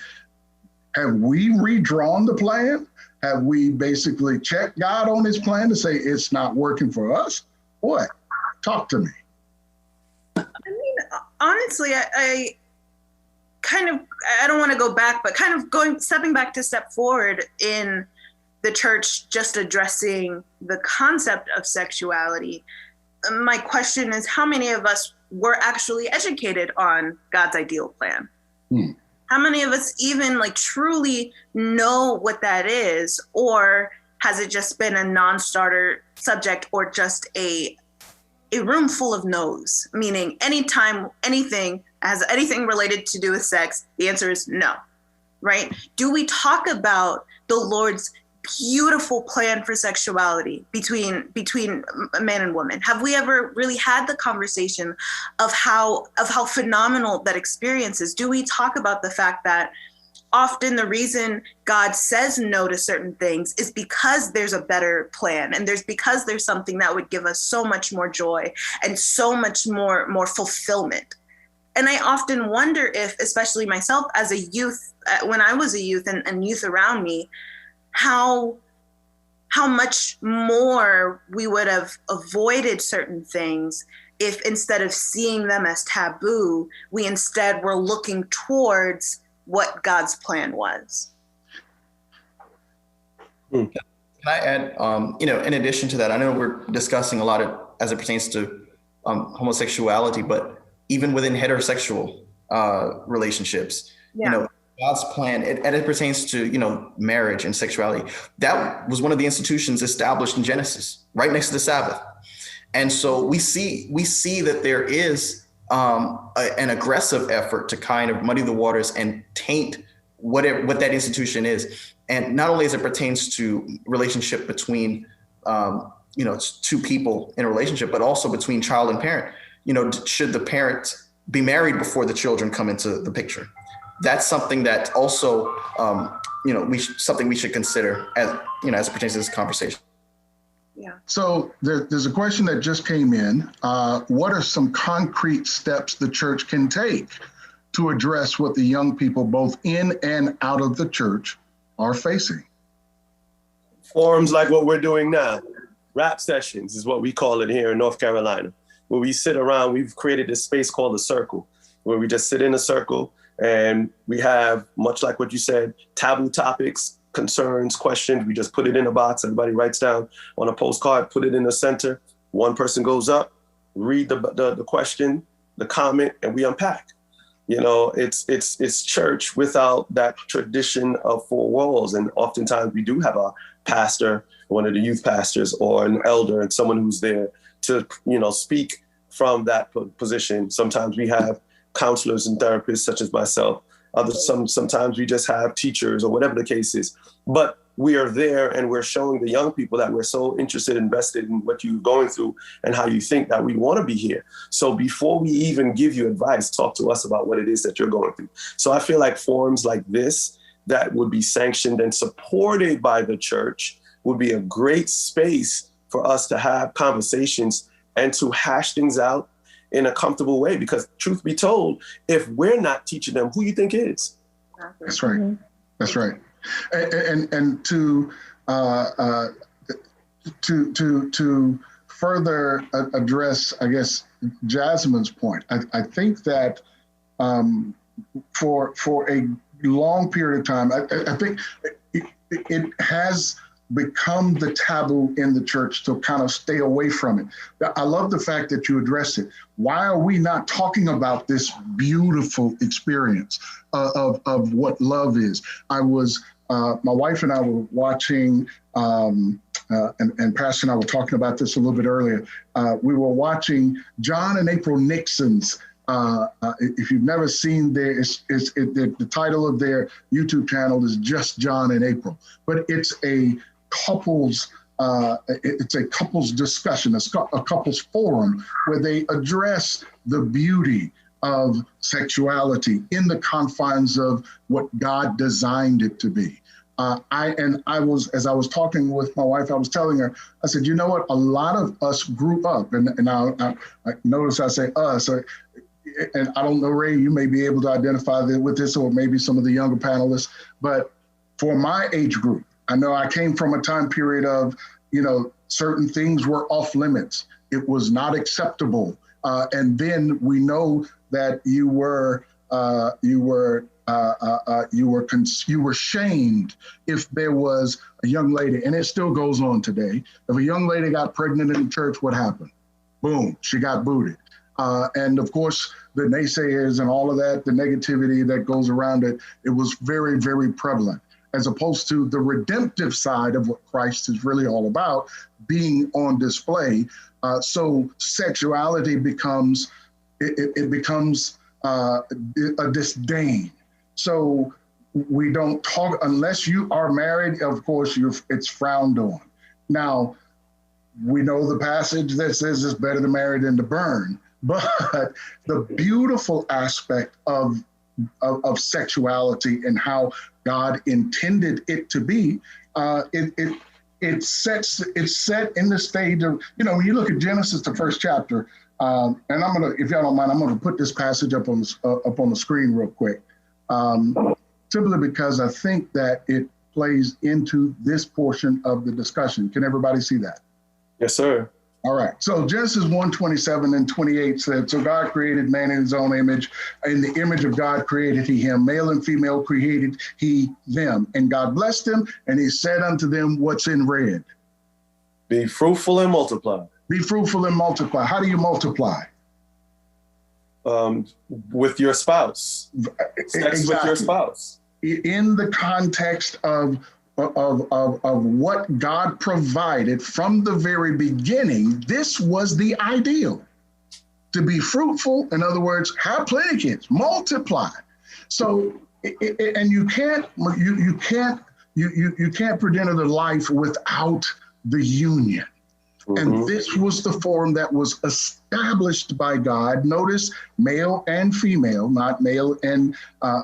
Have we redrawn the plan? Have we basically checked God on his plan to say it's not working for us? What? Talk to me. I mean, honestly, I don't want to go back, but kind of stepping back to step forward in the church, just addressing the concept of sexuality. My question is, how many of us were actually educated on God's ideal plan? How many of us even truly know what that is? Or has it just been a non-starter subject, or just a room full of no's? Meaning anytime anything has anything related to do with sex, the answer is no, right? Do we talk about the Lord's beautiful plan for sexuality between man and woman? Have we ever really had the conversation of how phenomenal that experience is? Do we talk about the fact that often the reason God says no to certain things is because there's a better plan, and because there's something that would give us so much more joy and so much more fulfillment? And I often wonder if, especially myself as a youth, when I was a youth and youth around me, how much more we would have avoided certain things if, instead of seeing them as taboo, we instead were looking towards what God's plan was. Can I add, in addition to that, I know we're discussing a lot as it pertains to homosexuality, but even within heterosexual relationships, God's plan, and it pertains to, marriage and sexuality. That was one of the institutions established in Genesis, right next to the Sabbath. And so we see that there is an aggressive effort to kind of muddy the waters and taint what that institution is. And not only as it pertains to relationship between, two people in a relationship, but also between child and parent. Should the parent be married before the children come into the picture? That's something that also, something we should consider as it pertains to this conversation. Yeah. So there's a question that just came in. What are some concrete steps the church can take to address what the young people, both in and out of the church, are facing? Forums like what we're doing now. Rap sessions is what we call it here in North Carolina, where we sit around. We've created this space called the circle, where we just sit in a circle. And we have, much like what you said, taboo topics, concerns, questions. We just put it in a box. Everybody writes down on a postcard, put it in the center. One person goes up, read the question, the comment, and we unpack. It's church without that tradition of four walls. And oftentimes we do have a pastor, one of the youth pastors, or an elder, and someone who's there to, speak from that position. Sometimes we have counselors and therapists such as myself. Sometimes we just have teachers or whatever the case is. But we are there and we're showing the young people that we're so interested, invested in what you're going through and how you think that we want to be here. So before we even give you advice, talk to us about what it is that you're going through. So I feel like forums like this that would be sanctioned and supported by the church would be a great space for us to have conversations and to hash things out in a comfortable way. Because truth be told, if we're not teaching them, who you think is? That's right. That's right. And to further address, I guess, Jasmine's point, I think that for a long period of time, I think it has become the taboo in the church to kind of stay away from it. I love the fact that you address it. Why are we not talking about this beautiful experience of what love is? I was, my wife and I were watching, and Pastor and I were talking about this a little bit earlier. We were watching John and April Nixon's, if you've never seen the title of their YouTube channel is Just John and April, but it's a couples discussion, a couples forum where they address the beauty of sexuality in the confines of what God designed it to be. As I was talking with my wife, I was telling her, I said, you know what? A lot of us grew up, and I notice I say us, and I don't know, Ray, you may be able to identify with this, or maybe some of the younger panelists, but for my age group, I know I came from a time period of, certain things were off limits. It was not acceptable. And then we know that you were shamed if there was a young lady, and it still goes on today. If a young lady got pregnant in the church, what happened? Boom, she got booted. And of course, the naysayers and all of that, the negativity that goes around it, it was very, very prevalent, as opposed to the redemptive side of what Christ is really all about being on display. So sexuality becomes, it becomes a disdain. So we don't talk, unless you are married, of course, it's frowned on. Now, we know the passage that says it's better to marry than to burn, but the beautiful aspect of sexuality and how God intended it to be, it's set in the stage of, when you look at Genesis, the first chapter, and I'm gonna, if y'all don't mind, I'm gonna put this passage up on the screen real quick, simply because I think that it plays into this portion of the discussion. Can everybody see that? Yes, sir. All right. So Genesis 1:27 and 28 said, so God created man in his own image. In the image of God created he him. Male and female created he them. And God blessed them, and he said unto them what's in red. Be fruitful and multiply. Be fruitful and multiply. How do you multiply? With your spouse. Sex with your spouse. In the context of what God provided from the very beginning, this was the ideal. To be fruitful, in other words, have plenty of kids, multiply. So, and you can't present a life without the union. And this was the form that was established by God. Notice male and female, not male and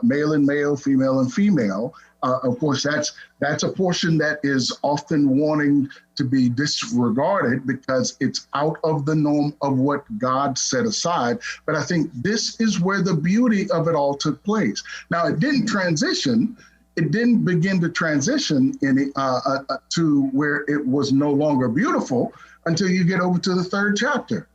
male, female and female. Of course, that's a portion that is often wanting to be disregarded because it's out of the norm of what God set aside. But I think this is where the beauty of it all took place. Now, it didn't transition. It didn't begin to transition to where it was no longer beautiful until you get over to the third chapter.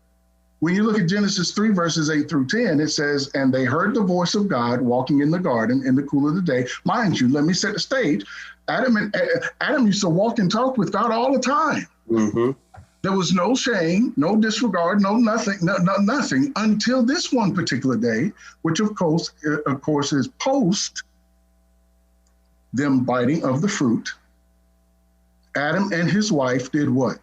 When you look at Genesis 3, verses 8 through 10, it says, and they heard the voice of God walking in the garden in the cool of the day. Mind you, let me set the stage. Adam used to walk and talk with God all the time. There was no shame, no disregard, no nothing until this one particular day, which of course is post them biting of the fruit. Adam and his wife did what?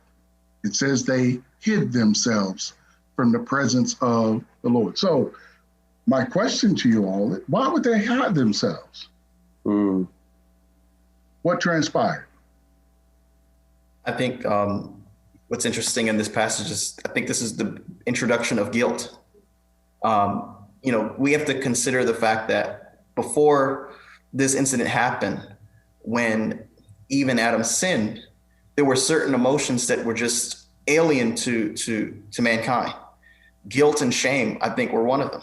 It says they hid themselves from the presence of the Lord. So my question to you all, why would they hide themselves? What transpired? I think what's interesting in this passage is I think this is the introduction of guilt. We have to consider the fact that before this incident happened, when Eve and Adam sinned, there were certain emotions that were just alien to mankind. Guilt and shame, I think, were one of them.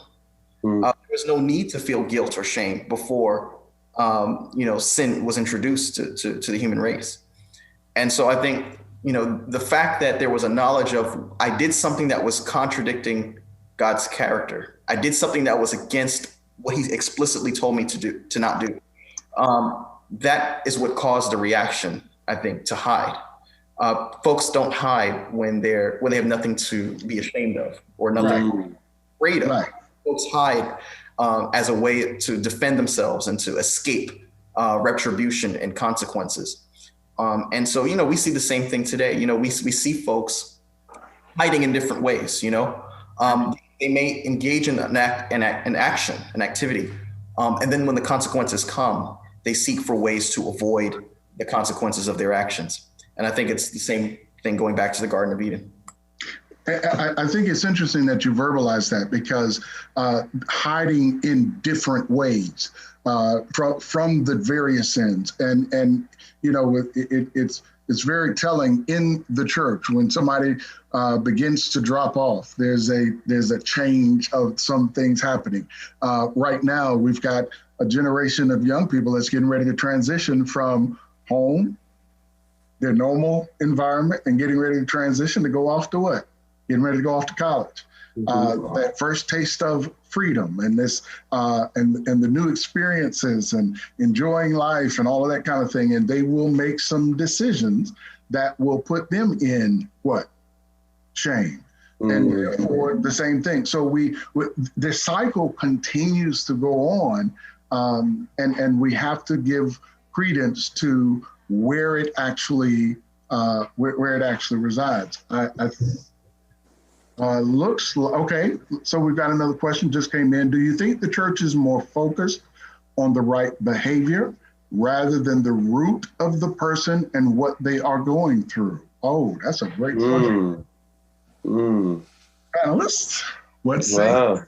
There was no need to feel guilt or shame before, sin was introduced to the human race. And so I think, the fact that there was a knowledge of, I did something that was contradicting God's character. I did something that was against what he explicitly told me to not do. That is what caused the reaction, I think, to hide. Folks don't hide when they have nothing to be ashamed of or nothing to be afraid of. Right. Folks hide as a way to defend themselves and to escape retribution and consequences. And so, we see the same thing today. We see folks hiding in different ways. They may engage in an action, an activity, and then when the consequences come, they seek for ways to avoid the consequences of their actions. And I think it's the same thing going back to the Garden of Eden. I think it's interesting that you verbalize that, because hiding in different ways from the various sins, and it's very telling in the church when somebody begins to drop off. There's a change of some things happening. Right now, we've got a generation of young people that's getting ready to transition from home, their normal environment, and getting ready to transition to go off to what? Getting ready to go off to college. That first taste of freedom and this and the new experiences and enjoying life and all of that kind of thing. And they will make some decisions that will put them in what? Shame. And therefore the same thing. So the cycle continues to go on, and we have to give credence to where it actually resides. Okay, so we've got another question just came in. Do you think the church is more focused on the right behavior rather than the root of the person and what they are going through? Oh, that's a great question. Panelists, what say? Wow.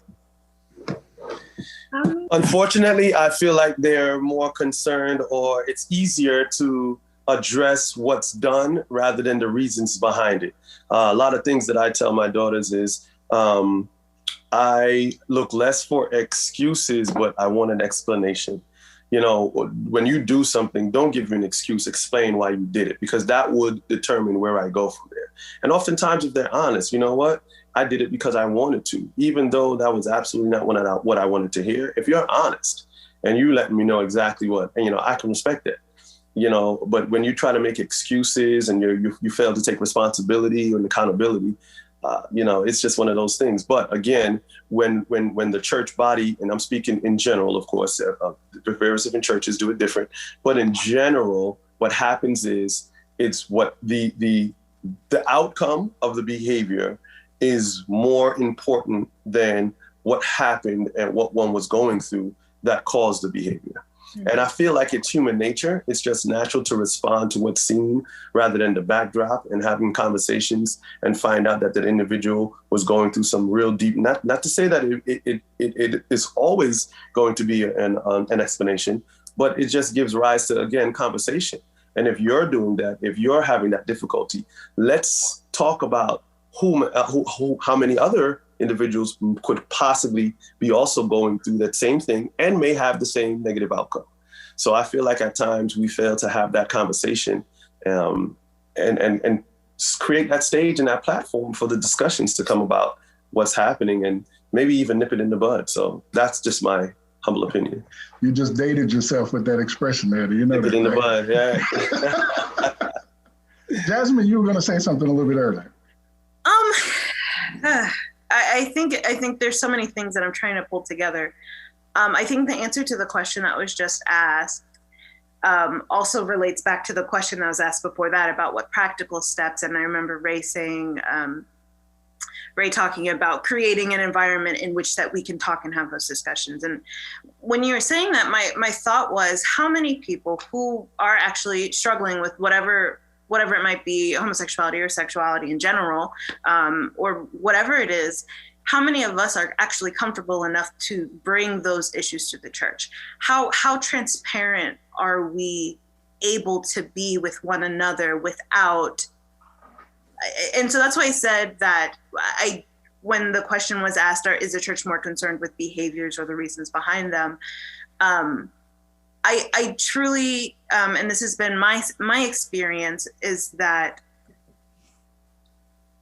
Unfortunately, I feel like they're more concerned, or it's easier to address what's done rather than the reasons behind it. A lot of things that I tell my daughters is I look less for excuses, but I want an explanation. When you do something, don't give me an excuse, explain why you did it, because that would determine where I go from there. And oftentimes if they're honest, you know what? I did it because I wanted to, even though that was absolutely not what I wanted to hear. If you're honest and you let me know exactly what, and, I can respect that. But when you try to make excuses and you fail to take responsibility and accountability, it's just one of those things. But again, when the church body, and I'm speaking in general, of course, the various different churches do it different, but in general, what happens is it's what the outcome of the behavior is more important than what happened and what one was going through that caused the behavior. And I feel like it's human nature. It's just natural to respond to what's seen rather than the backdrop, and having conversations and find out that that individual was going through some real deep, not to say that it is always going to be an explanation, but it just gives rise to, again, conversation. And if you're doing that, if you're having that difficulty, let's talk about how many other individuals could possibly be also going through that same thing and may have the same negative outcome. So I feel like at times we fail to have that conversation and create that stage and that platform for the discussions to come about what's happening and maybe even nip it in the bud. So that's just my humble opinion. You just dated yourself with that expression there. Do you know nip that? It in the bud, yeah. Jasmine, you were going to say something a little bit earlier. I think there's so many things that I'm trying to pull together. I think the answer to the question that was just asked also relates back to the question that was asked before that about what practical steps. And I remember Ray saying, Ray talking about creating an environment in which that we can talk and have those discussions. And when you were saying that, my thought was, how many people who are actually struggling with whatever it might be, homosexuality or sexuality in general, or whatever it is, how many of us are actually comfortable enough to bring those issues to the church? How transparent are we able to be with one another without? And so that's why I said that when the question was asked, is the church more concerned with behaviors or the reasons behind them? I truly, and this has been my experience, is that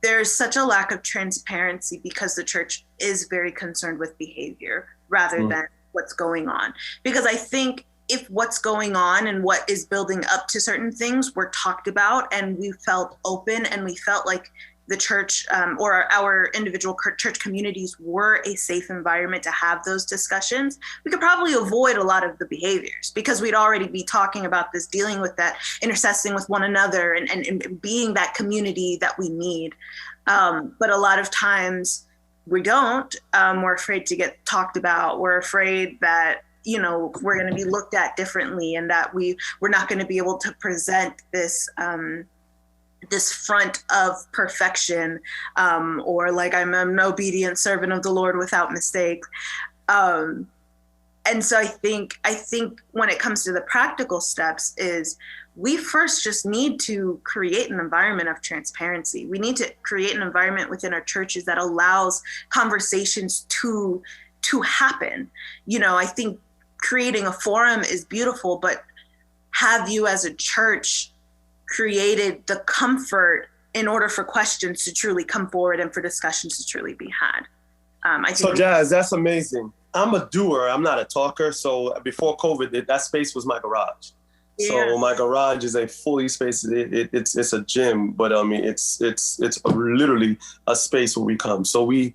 there's such a lack of transparency because the church is very concerned with behavior rather than what's going on. Because I think if what's going on and what is building up to certain things were talked about and we felt open and we felt like the church or our individual church communities were a safe environment to have those discussions, we could probably avoid a lot of the behaviors because we'd already be talking about this, dealing with that, intercessing with one another and being that community that we need. But a lot of times we don't. We're afraid to get talked about. We're afraid that, you know, we're going to be looked at differently and that we're not going to be able to present this this front of perfection, or like I'm an obedient servant of the Lord without mistake. And so I think when it comes to the practical steps is we first just need to create an environment of transparency. We need to create an environment within our churches that allows conversations to happen. You know, I think creating a forum is beautiful, but have you as a church created the comfort in order for questions to truly come forward and for discussions to truly be had? So Jazz, that's amazing. I'm a doer, I'm not a talker. So before COVID, that space was my garage. Yeah. So my garage is a fully space. It's a gym, but I mean, it's literally a space where we come. So we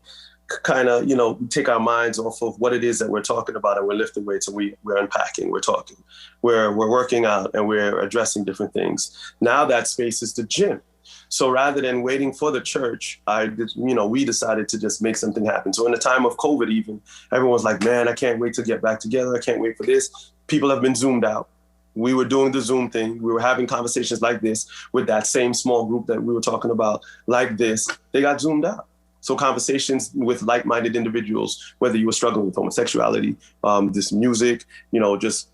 kind of, you know, take our minds off of what it is that we're talking about, and we're lifting weights and we're unpacking, we're talking, we're working out, and we're addressing different things. Now that space is the gym. So rather than waiting for the church, we decided to just make something happen. So in the time of COVID, even everyone's like, man, I can't wait to get back together. I can't wait for this. People have been Zoomed out. We were doing the Zoom thing. We were having conversations like this with that same small group that we were talking about like this. They got Zoomed out. So conversations with like-minded individuals, whether you were struggling with homosexuality, this music, you know, just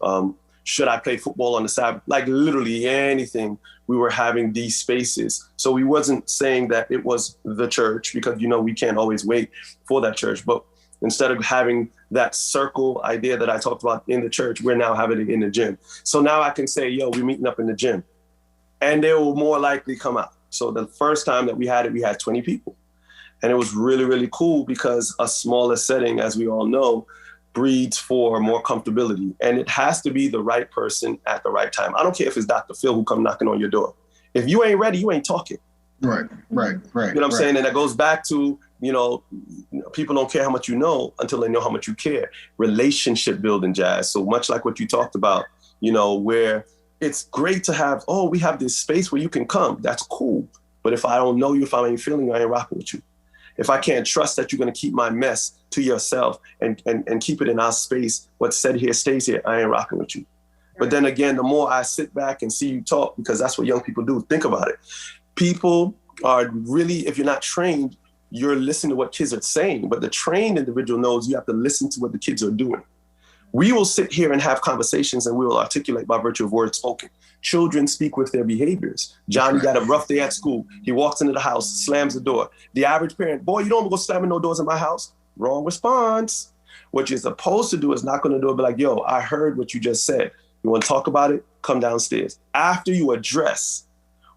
should I play football on the Sabbath? Like literally anything, we were having these spaces. So we wasn't saying that it was the church because, you know, we can't always wait for that church. But instead of having that circle idea that I talked about in the church, we're now having it in the gym. So now I can say, yo, we're meeting up in the gym. And they will more likely come out. So the first time that we had it, we had 20 people. And it was really, really cool because a smaller setting, as we all know, breeds for more comfortability. And it has to be the right person at the right time. I don't care if it's Dr. Phil who come knocking on your door. If you ain't ready, you ain't talking. Right. You know what I'm saying? And that goes back to, you know, people don't care how much you know until they know how much you care. Relationship building, Jazz. So much like what you talked about, you know, where it's great to have, we have this space where you can come. That's cool. But if I don't know you, if I ain't feeling you, I ain't rocking with you. If I can't trust that you're going to keep my mess to yourself and keep it in our space, what's said here stays here, I ain't rocking with you. But then again, the more I sit back and see you talk, because that's what young people do, think about it. People are really, if you're not trained, you're listening to what kids are saying. But the trained individual knows you have to listen to what the kids are doing. We will sit here and have conversations and we will articulate by virtue of words spoken. Children speak with their behaviors. Johnny got a rough day at school. He walks into the house, slams the door. The average parent, boy, you don't go slamming no doors in my house. Wrong response. What you're supposed to do is knock on the door and be like, yo, I heard what you just said. You want to talk about it? Come downstairs. After you address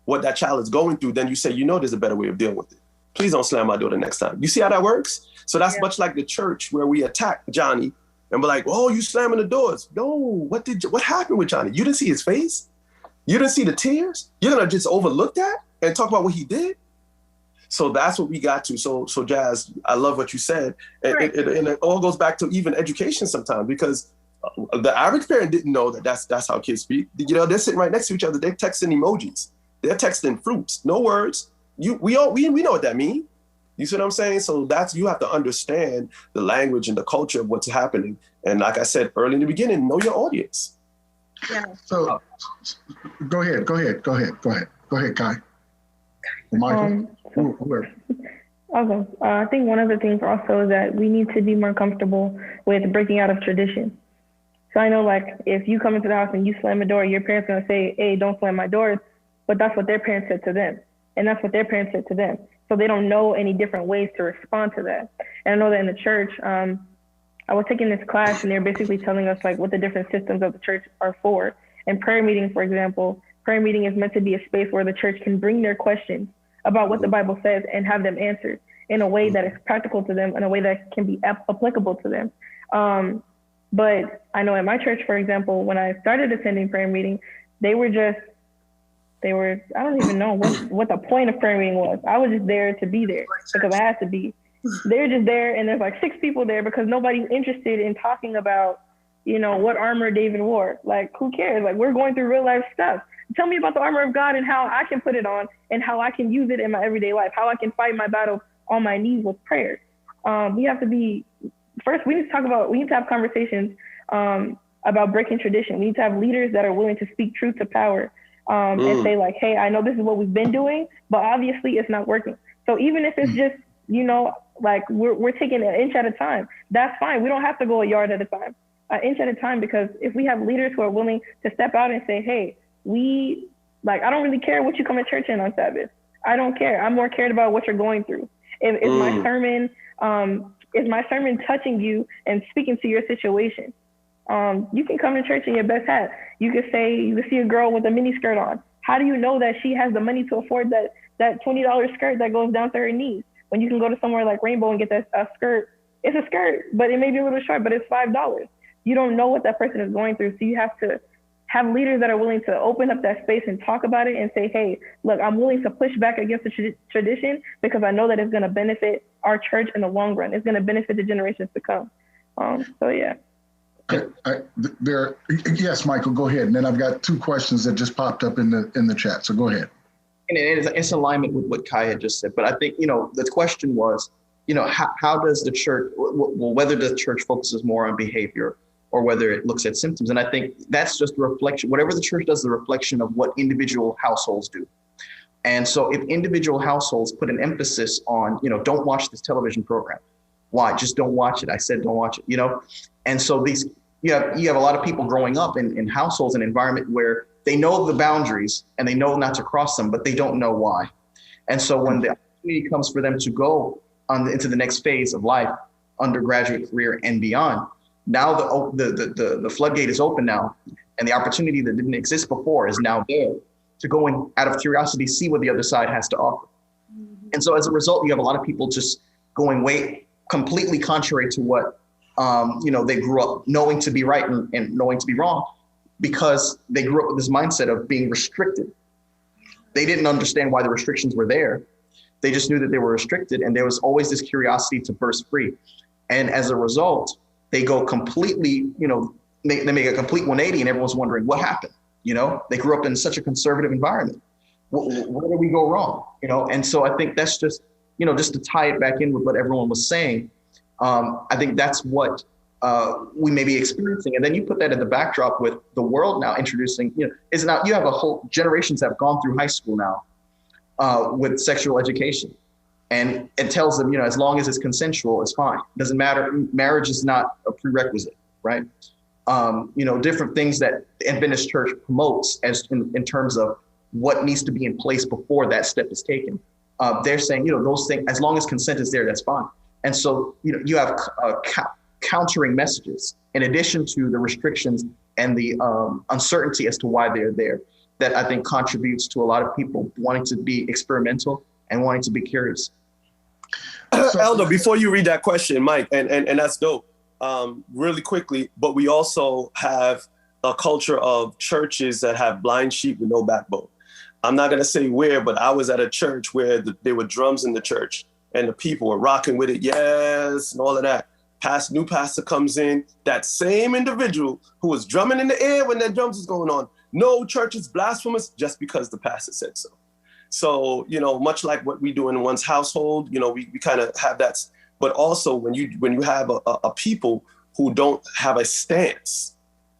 what that child is going through, then you say, you know, there's a better way of dealing with it. Please don't slam my door the next time. You see how that works? So that's much like the church where we attack Johnny and be like, oh, you slamming the doors. No, what happened with Johnny? You didn't see his face? You didn't see the tears? You're going to just overlook that and talk about what he did? So that's what we got to. So Jazz, I love what you said. Right. And it all goes back to even education sometimes, because the average parent didn't know that that's how kids speak. You know, they're sitting right next to each other. They're texting emojis. They're texting fruits, no words. We know what that means. You see what I'm saying? So you have to understand the language and the culture of what's happening. And like I said early in the beginning, know your audience. Yeah. So go ahead, Kai. Michael, whoever. Okay. I think one of the things also is that we need to be more comfortable with breaking out of tradition. So I know, like, if you come into the house and you slam a door, your parents are going to say, hey, don't slam my doors. But that's what their parents said to them. And that's what their parents said to them. So they don't know any different ways to respond to that. And I know that in the church, I was taking this class and they're basically telling us like what the different systems of the church are for. And prayer meeting, for example, prayer meeting is meant to be a space where the church can bring their questions about what the Bible says and have them answered in a way that is practical to them, in a way that can be applicable to them. But I know at my church, for example, when I started attending prayer meeting, they were, I don't even know what the point of prayer meeting was. I was just there to be there because I had to be. They're just there and there's like 6 people there because nobody's interested in talking about, you know, what armor David wore. Like, who cares? Like, we're going through real life stuff. Tell me about the armor of God and how I can put it on and how I can use it in my everyday life, how I can fight my battle on my knees with prayer. We have to be, first, we need to have conversations about breaking tradition. We need to have leaders that are willing to speak truth to power and say like, hey, I know this is what we've been doing, but obviously it's not working. So even if it's just, you know, like we're taking an inch at a time, that's fine. We don't have to go a yard at a time, an inch at a time, because if we have leaders who are willing to step out and say, hey, I don't really care what you come to church in on Sabbath. I don't care. I'm more cared about what you're going through. Is my sermon touching you and speaking to your situation? You can come to church in your best hat. You can see a girl with a mini skirt on. How do you know that she has the money to afford that $20 skirt that goes down to her knees? When you can go to somewhere like Rainbow and get a skirt. It's a skirt, but it may be a little short, but it's $5. You don't know what that person is going through. So you have to have leaders that are willing to open up that space and talk about it and say, hey, look, I'm willing to push back against the tradition because I know that it's going to benefit our church in the long run. It's going to benefit the generations to come. So yeah. Yes, Michael, go ahead. And then I've got 2 questions that just popped up in the chat. So go ahead. And it's in alignment with what Kai had just said. But I think, you know, the question was, you know, how does the church, well, whether the church focuses more on behavior or whether it looks at symptoms. And I think that's just a reflection. Whatever the church does is a reflection of what individual households do. And so if individual households put an emphasis on, you know, don't watch this television program. Why? Just don't watch it. I said, don't watch it, you know? And so you have a lot of people growing up in households and environment where they know the boundaries and they know not to cross them, but they don't know why. And so when the opportunity comes for them to go into the next phase of life, undergraduate career and beyond, now the floodgate is open now, and the opportunity that didn't exist before is now there to go in out of curiosity, see what the other side has to offer. Mm-hmm. And so as a result, you have a lot of people just going completely contrary to what they grew up knowing to be right and knowing to be wrong, because they grew up with this mindset of being restricted. They didn't understand why the restrictions were there. They just knew that they were restricted, and there was always this curiosity to burst free. And as a result, they go completely, they make a complete 180, and everyone's wondering what happened. They grew up in such a conservative environment. Where did we go wrong? And so I think that's just, just to tie it back in with what everyone was saying, I think that's what we may be experiencing. And then you put that in the backdrop with the world now introducing, you have a whole generations have gone through high school now with sexual education. And it tells them, as long as it's consensual, it's fine. It doesn't matter. Marriage is not a prerequisite, right? Different things that the Adventist Church promotes as in terms of what needs to be in place before that step is taken. They're saying, those things, as long as consent is there, that's fine. And so, you have countering messages in addition to the restrictions and the uncertainty as to why they're there, that I think contributes to a lot of people wanting to be experimental and wanting to be curious. Elder, before you read that question, Mike, and that's dope, really quickly, but we also have a culture of churches that have blind sheep with no backbone. I'm not going to say where, but I was at a church where there were drums in the church and the people were rocking with it, yes, and all of that. New pastor comes in, that same individual who was drumming in the air when that drums was going on. No, church is blasphemous just because the pastor said so. So, much like what we do in one's household, we kind of have that. But also when you have a people who don't have a stance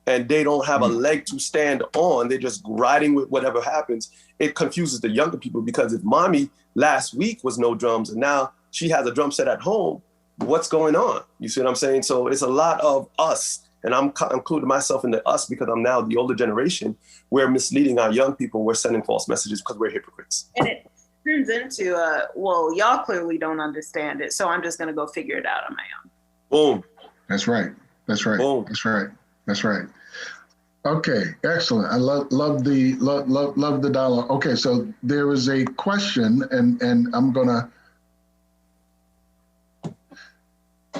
and they don't have a leg to stand on, they're just riding with whatever happens, it confuses the younger people, because if mommy last week was no drums and now she has a drum set at home, what's going on? You see what I'm saying? So it's a lot of us, and I'm including myself in the us because I'm now the older generation. We're misleading our young people. We're sending false messages because we're hypocrites. And it turns into well, y'all clearly don't understand it, so I'm just going to go figure it out on my own. Boom. That's right. Boom. That's right. Okay, excellent. I love the dialogue. Okay, so there is a question, and I'm gonna,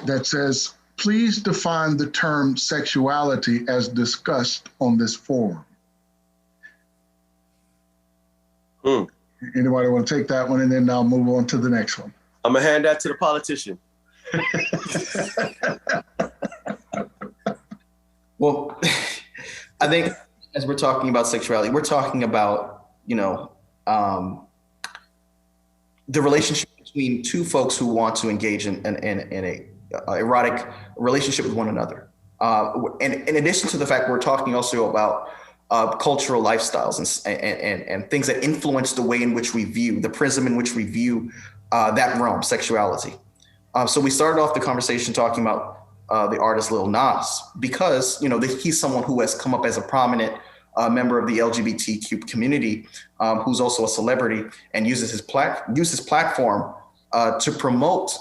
that says, please define the term sexuality as discussed on this forum. Anybody want to take that one, and then I'll move on to the next one. I'm gonna hand that to the politician. Well, I think as we're talking about sexuality, we're talking about, the relationship between two folks who want to engage in a erotic relationship with one another. And in addition to the fact we're talking also about cultural lifestyles and things that influence the way in which we view, the prism in which we view that realm, sexuality. So we started off the conversation talking about the artist Lil Nas, because he's someone who has come up as a prominent member of the LGBTQ community, who's also a celebrity, and uses his platform to promote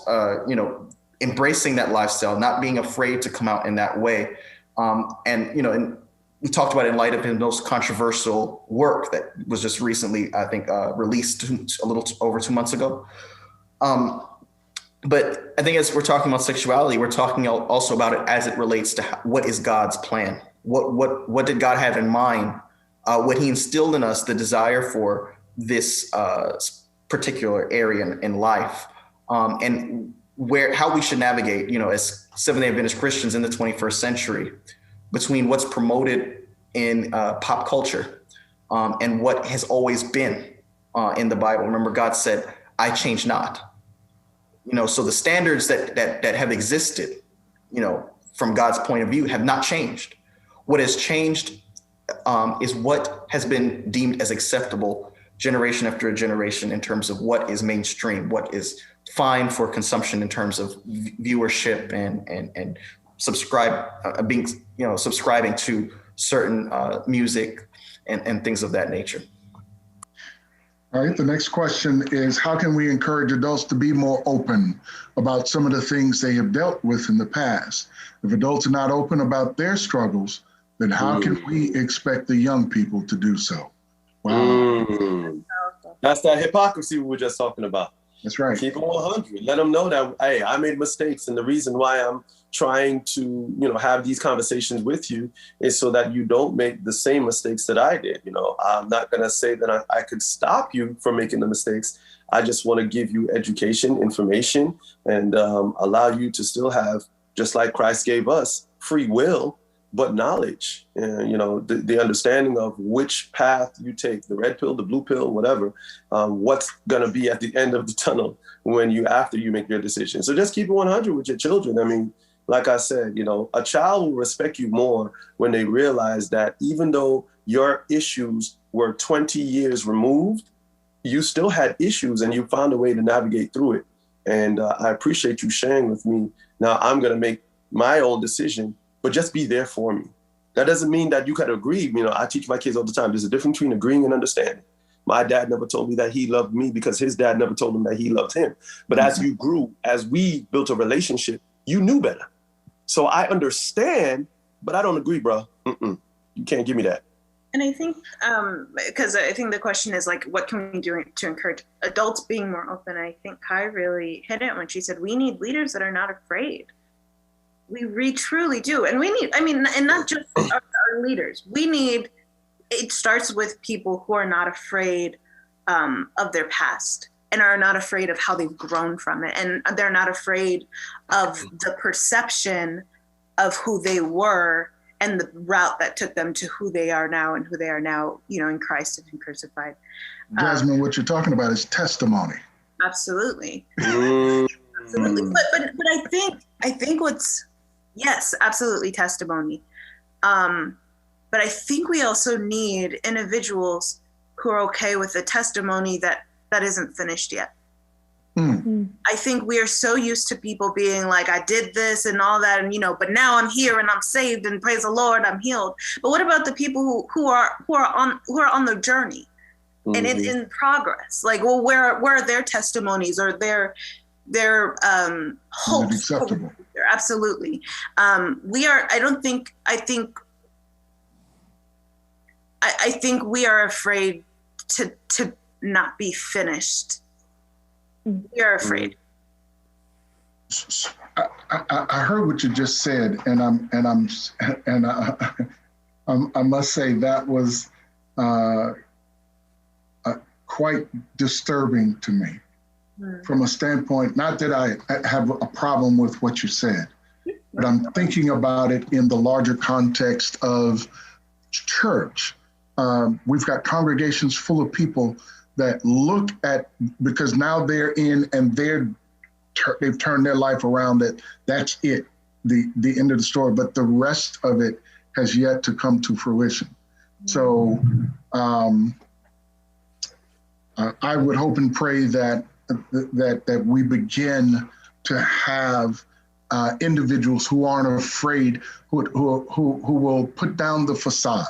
embracing that lifestyle, not being afraid to come out in that way. And we talked about it in light of his most controversial work that was just recently, I think, released a little over 2 months ago. But I think as we're talking about sexuality, we're talking also about it as it relates to what is God's plan? What did God have in mind when he instilled in us the desire for this particular area in life, and how we should navigate, as Seventh-day Adventist Christians in the 21st century, between what's promoted in pop culture and what has always been in the Bible. Remember, God said, "I change not." So the standards that have existed, from God's point of view, have not changed. What has changed is what has been deemed as acceptable generation after generation in terms of what is mainstream, what is fine for consumption in terms of viewership and subscribing to certain music and things of that nature. All right, the next question is, how can we encourage adults to be more open about some of the things they have dealt with in the past? If adults are not open about their struggles, then how can we expect the young people to do so? Wow. That's that hypocrisy we were just talking about. That's right. Keep it 100. Let them know that, hey, I made mistakes, and the reason why I'm trying to, have these conversations with you is so that you don't make the same mistakes that I did. I'm not going to say that I could stop you from making the mistakes. I just want to give you education, information, and allow you to still have, just like Christ gave us, free will, but knowledge, and, the understanding of which path you take, the red pill, the blue pill, whatever, what's going to be at the end of the tunnel after you make your decision. So just keep it 100 with your children. I mean, like I said, a child will respect you more when they realize that even though your issues were 20 years removed, you still had issues and you found a way to navigate through it. And I appreciate you sharing with me. Now I'm going to make my own decision, but just be there for me. That doesn't mean that you got to agree. I teach my kids all the time. There's a difference between agreeing and understanding. My dad never told me that he loved me because his dad never told him that he loved him. But as you grew, as we built a relationship, you knew better. So I understand, but I don't agree, bro. You can't give me that. And I think, because I think the question is like, what can we do to encourage adults being more open? I think Kai really hit it when she said, we need leaders that are not afraid. We truly do. And we need, and not just our leaders. It starts with people who are not afraid of their past and are not afraid of how they've grown from it. And they're not afraid of the perception of who they were and the route that took them to who they are now and who they are now, in Christ and crucified. Jasmine, what you're talking about is testimony. Absolutely. Absolutely. But I think yes, absolutely testimony. But I think we also need individuals who are okay with the testimony that isn't finished yet. I think we are so used to people being like, I did this and all that, and but now I'm here and I'm saved and praise the Lord, I'm healed. But what about the people who are on the journey and in progress? Like, well, where are their testimonies or their hopes? Acceptable. Absolutely. I think we are afraid to not be finished. We are afraid. I heard what you just said, and I must say that was quite disturbing to me, from a standpoint. Not that I have a problem with what you said, but I'm thinking about it in the larger context of church. We've got congregations full of people that look at, because now they're in and they've turned their life around, that's it, the end of the story, but the rest of it has yet to come to fruition. So I would hope and pray that we begin to have individuals who aren't afraid, who will put down the facade,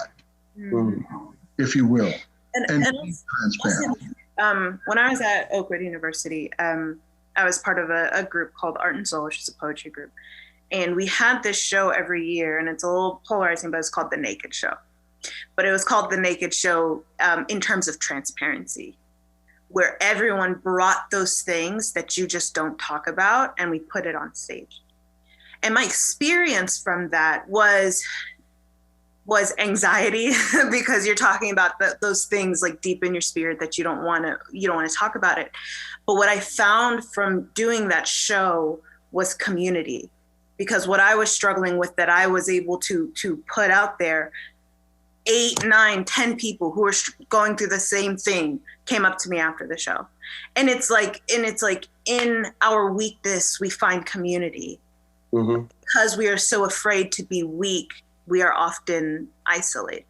if you will, and be transparent. When I was at Oakwood University, I was part of a group called Art and Soul, which is a poetry group. And we had this show every year, and it's a little polarizing, but it's called The Naked Show. But it was called The Naked Show in terms of transparency, where everyone brought those things that you just don't talk about, and we put it on stage. And my experience from that was anxiety, because you're talking about those things like deep in your spirit that you don't want to talk about it. But what I found from doing that show was community, because what I was struggling with, that I was able to put out there, 8, 9, 10 people who were going through the same thing came up to me after the show. And it's like in our weakness, we find community. Because we are so afraid to be weak, we are often isolated.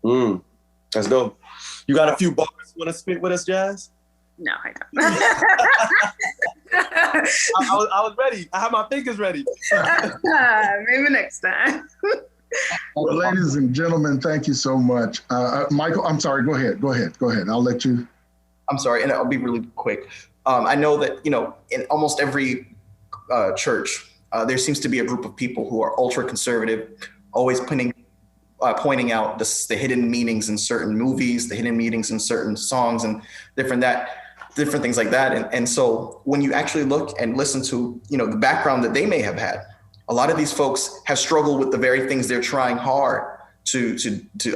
That's dope. You got a few bars you want to spit with us, Jazz? No, I don't. I was ready. I have my fingers ready. Maybe next time. Well, ladies and gentlemen, thank you so much. Michael, I'm sorry. Go ahead. I'll let you. I'm sorry, and I'll be really quick. I know that, in almost every church, there seems to be a group of people who are ultra conservative, always pointing out the hidden meanings in certain movies, the hidden meanings in certain songs, and different things like that. And so when you actually look and listen to, the background that they may have had, a lot of these folks have struggled with the very things they're trying hard to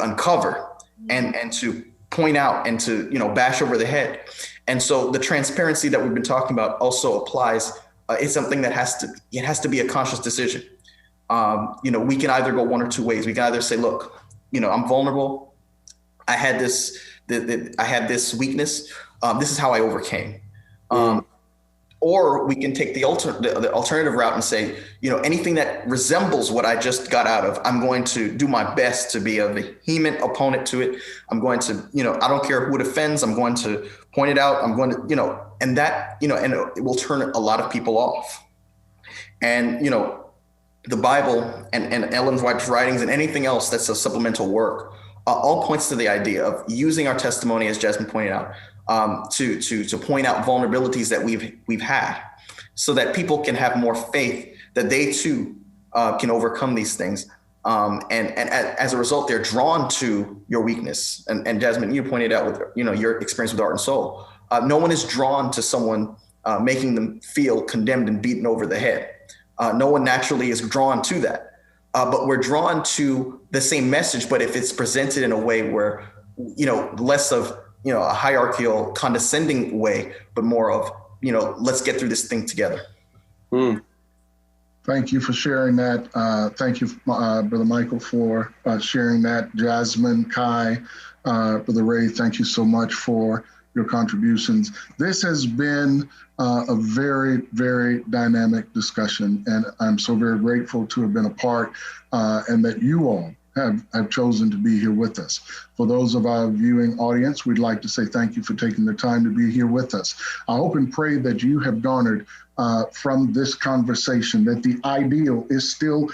uncover and to point out and to, bash over the head. And so the transparency that we've been talking about also applies. It's something that has to be a conscious decision. We can either go one or two ways. We can either say, look, I'm vulnerable. I had this weakness. This is how I overcame. Or we can take the alternative route and say, anything that resembles what I just got out of, I'm going to do my best to be a vehement opponent to it. I'm going to, I don't care who it offends. I'm going to point it out. I'm going to, and that, and it will turn a lot of people off. And, the Bible and Ellen White's writings and anything else that's a supplemental work all points to the idea of using our testimony, as Jasmine pointed out, to point out vulnerabilities that we've had, so that people can have more faith that they too can overcome these things. And as a result, they're drawn to your weakness. And Jasmine, you pointed out with your experience with Art and Soul. No one is drawn to someone making them feel condemned and beaten over the head. No one naturally is drawn to that. But we're drawn to the same message, but if it's presented in a way where, less of, a hierarchical, condescending way, but more of, let's get through this thing together. Thank you for sharing that. Thank you, Brother Michael, for sharing that. Jasmine, Kai, Brother Ray, thank you so much for your contributions. This has been a very, very dynamic discussion, and I'm so very grateful to have been a part and that you all have chosen to be here with us. For those of our viewing audience, we'd like to say thank you for taking the time to be here with us. I hope and pray that you have garnered from this conversation that the ideal is still,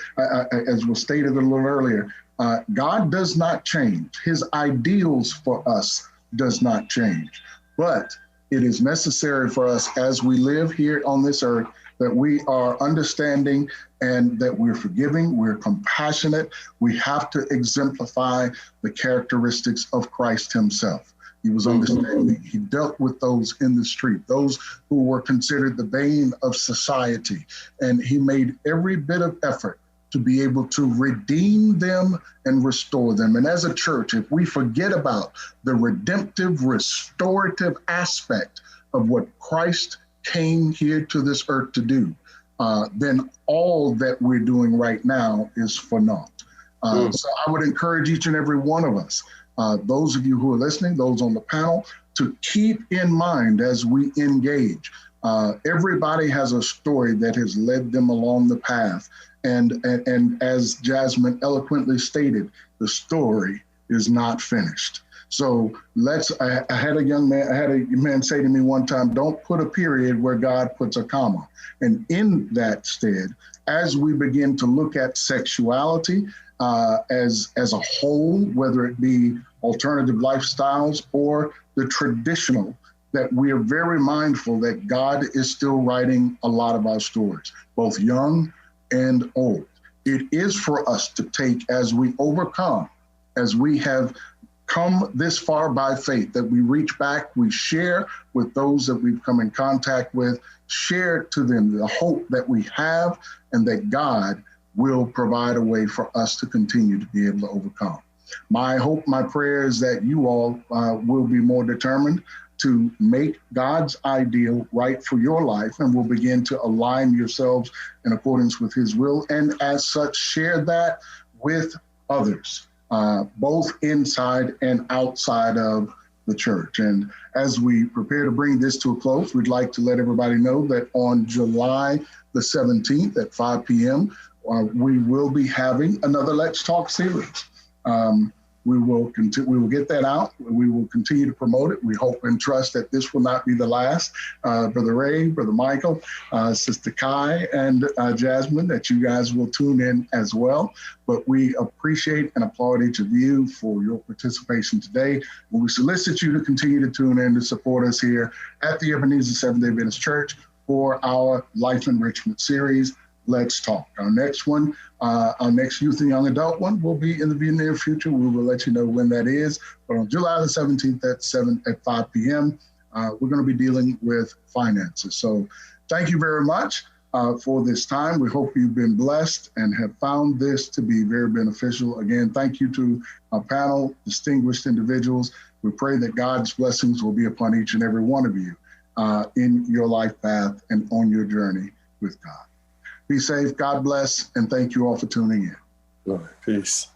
as was stated a little earlier, God does not change. His ideals for us does not change. But it is necessary for us as we live here on this earth that we are understanding and that we're forgiving, we're compassionate. We have to exemplify the characteristics of Christ himself. He was understanding. He dealt with those in the street, those who were considered the bane of society. And he made every bit of effort to be able to redeem them and restore them. And as a church, if we forget about the redemptive, restorative aspect of what Christ came here to this earth to do, then all that we're doing right now is for naught. So I would encourage each and every one of us, those of you who are listening, those on the panel, to keep in mind as we engage. Everybody has a story that has led them along the path. And as Jasmine eloquently stated, the story is not finished. So I had a man say to me one time, don't put a period where God puts a comma. And in that stead, as we begin to look at sexuality as a whole, whether it be alternative lifestyles or the traditional, that we are very mindful that God is still writing a lot of our stories, both young and old. It is for us to take as we overcome, as we have come this far by faith, that we reach back, we share with those that we've come in contact with, share to them the hope that we have, and that God will provide a way for us to continue to be able to overcome. My hope, my prayer is that you all will be more determined to make God's ideal right for your life, and will begin to align yourselves in accordance with his will, and as such share that with others, both inside and outside of the church. And as we prepare to bring this to a close, we'd like to let everybody know that on July the 17th at 5 p.m., we will be having another Let's Talk series. We will get that out. We will continue to promote it. We hope and trust that this will not be the last. Brother Ray, Brother Michael, Sister Kai, and Jasmine, that you guys will tune in as well. But we appreciate and applaud each of you for your participation today. We solicit you to continue to tune in to support us here at the Ebenezer Seventh-day Adventist Church for our Life Enrichment series, Let's Talk. Our next one, our next youth and young adult one will be in the near future. We will let you know when that is. But on July the 17th at 5 p.m., we're going to be dealing with finances. So thank you very much for this time. We hope you've been blessed and have found this to be very beneficial. Again, thank you to our panel, distinguished individuals. We pray that God's blessings will be upon each and every one of you in your life path and on your journey with God. Be safe, God bless, and thank you all for tuning in. All right, peace.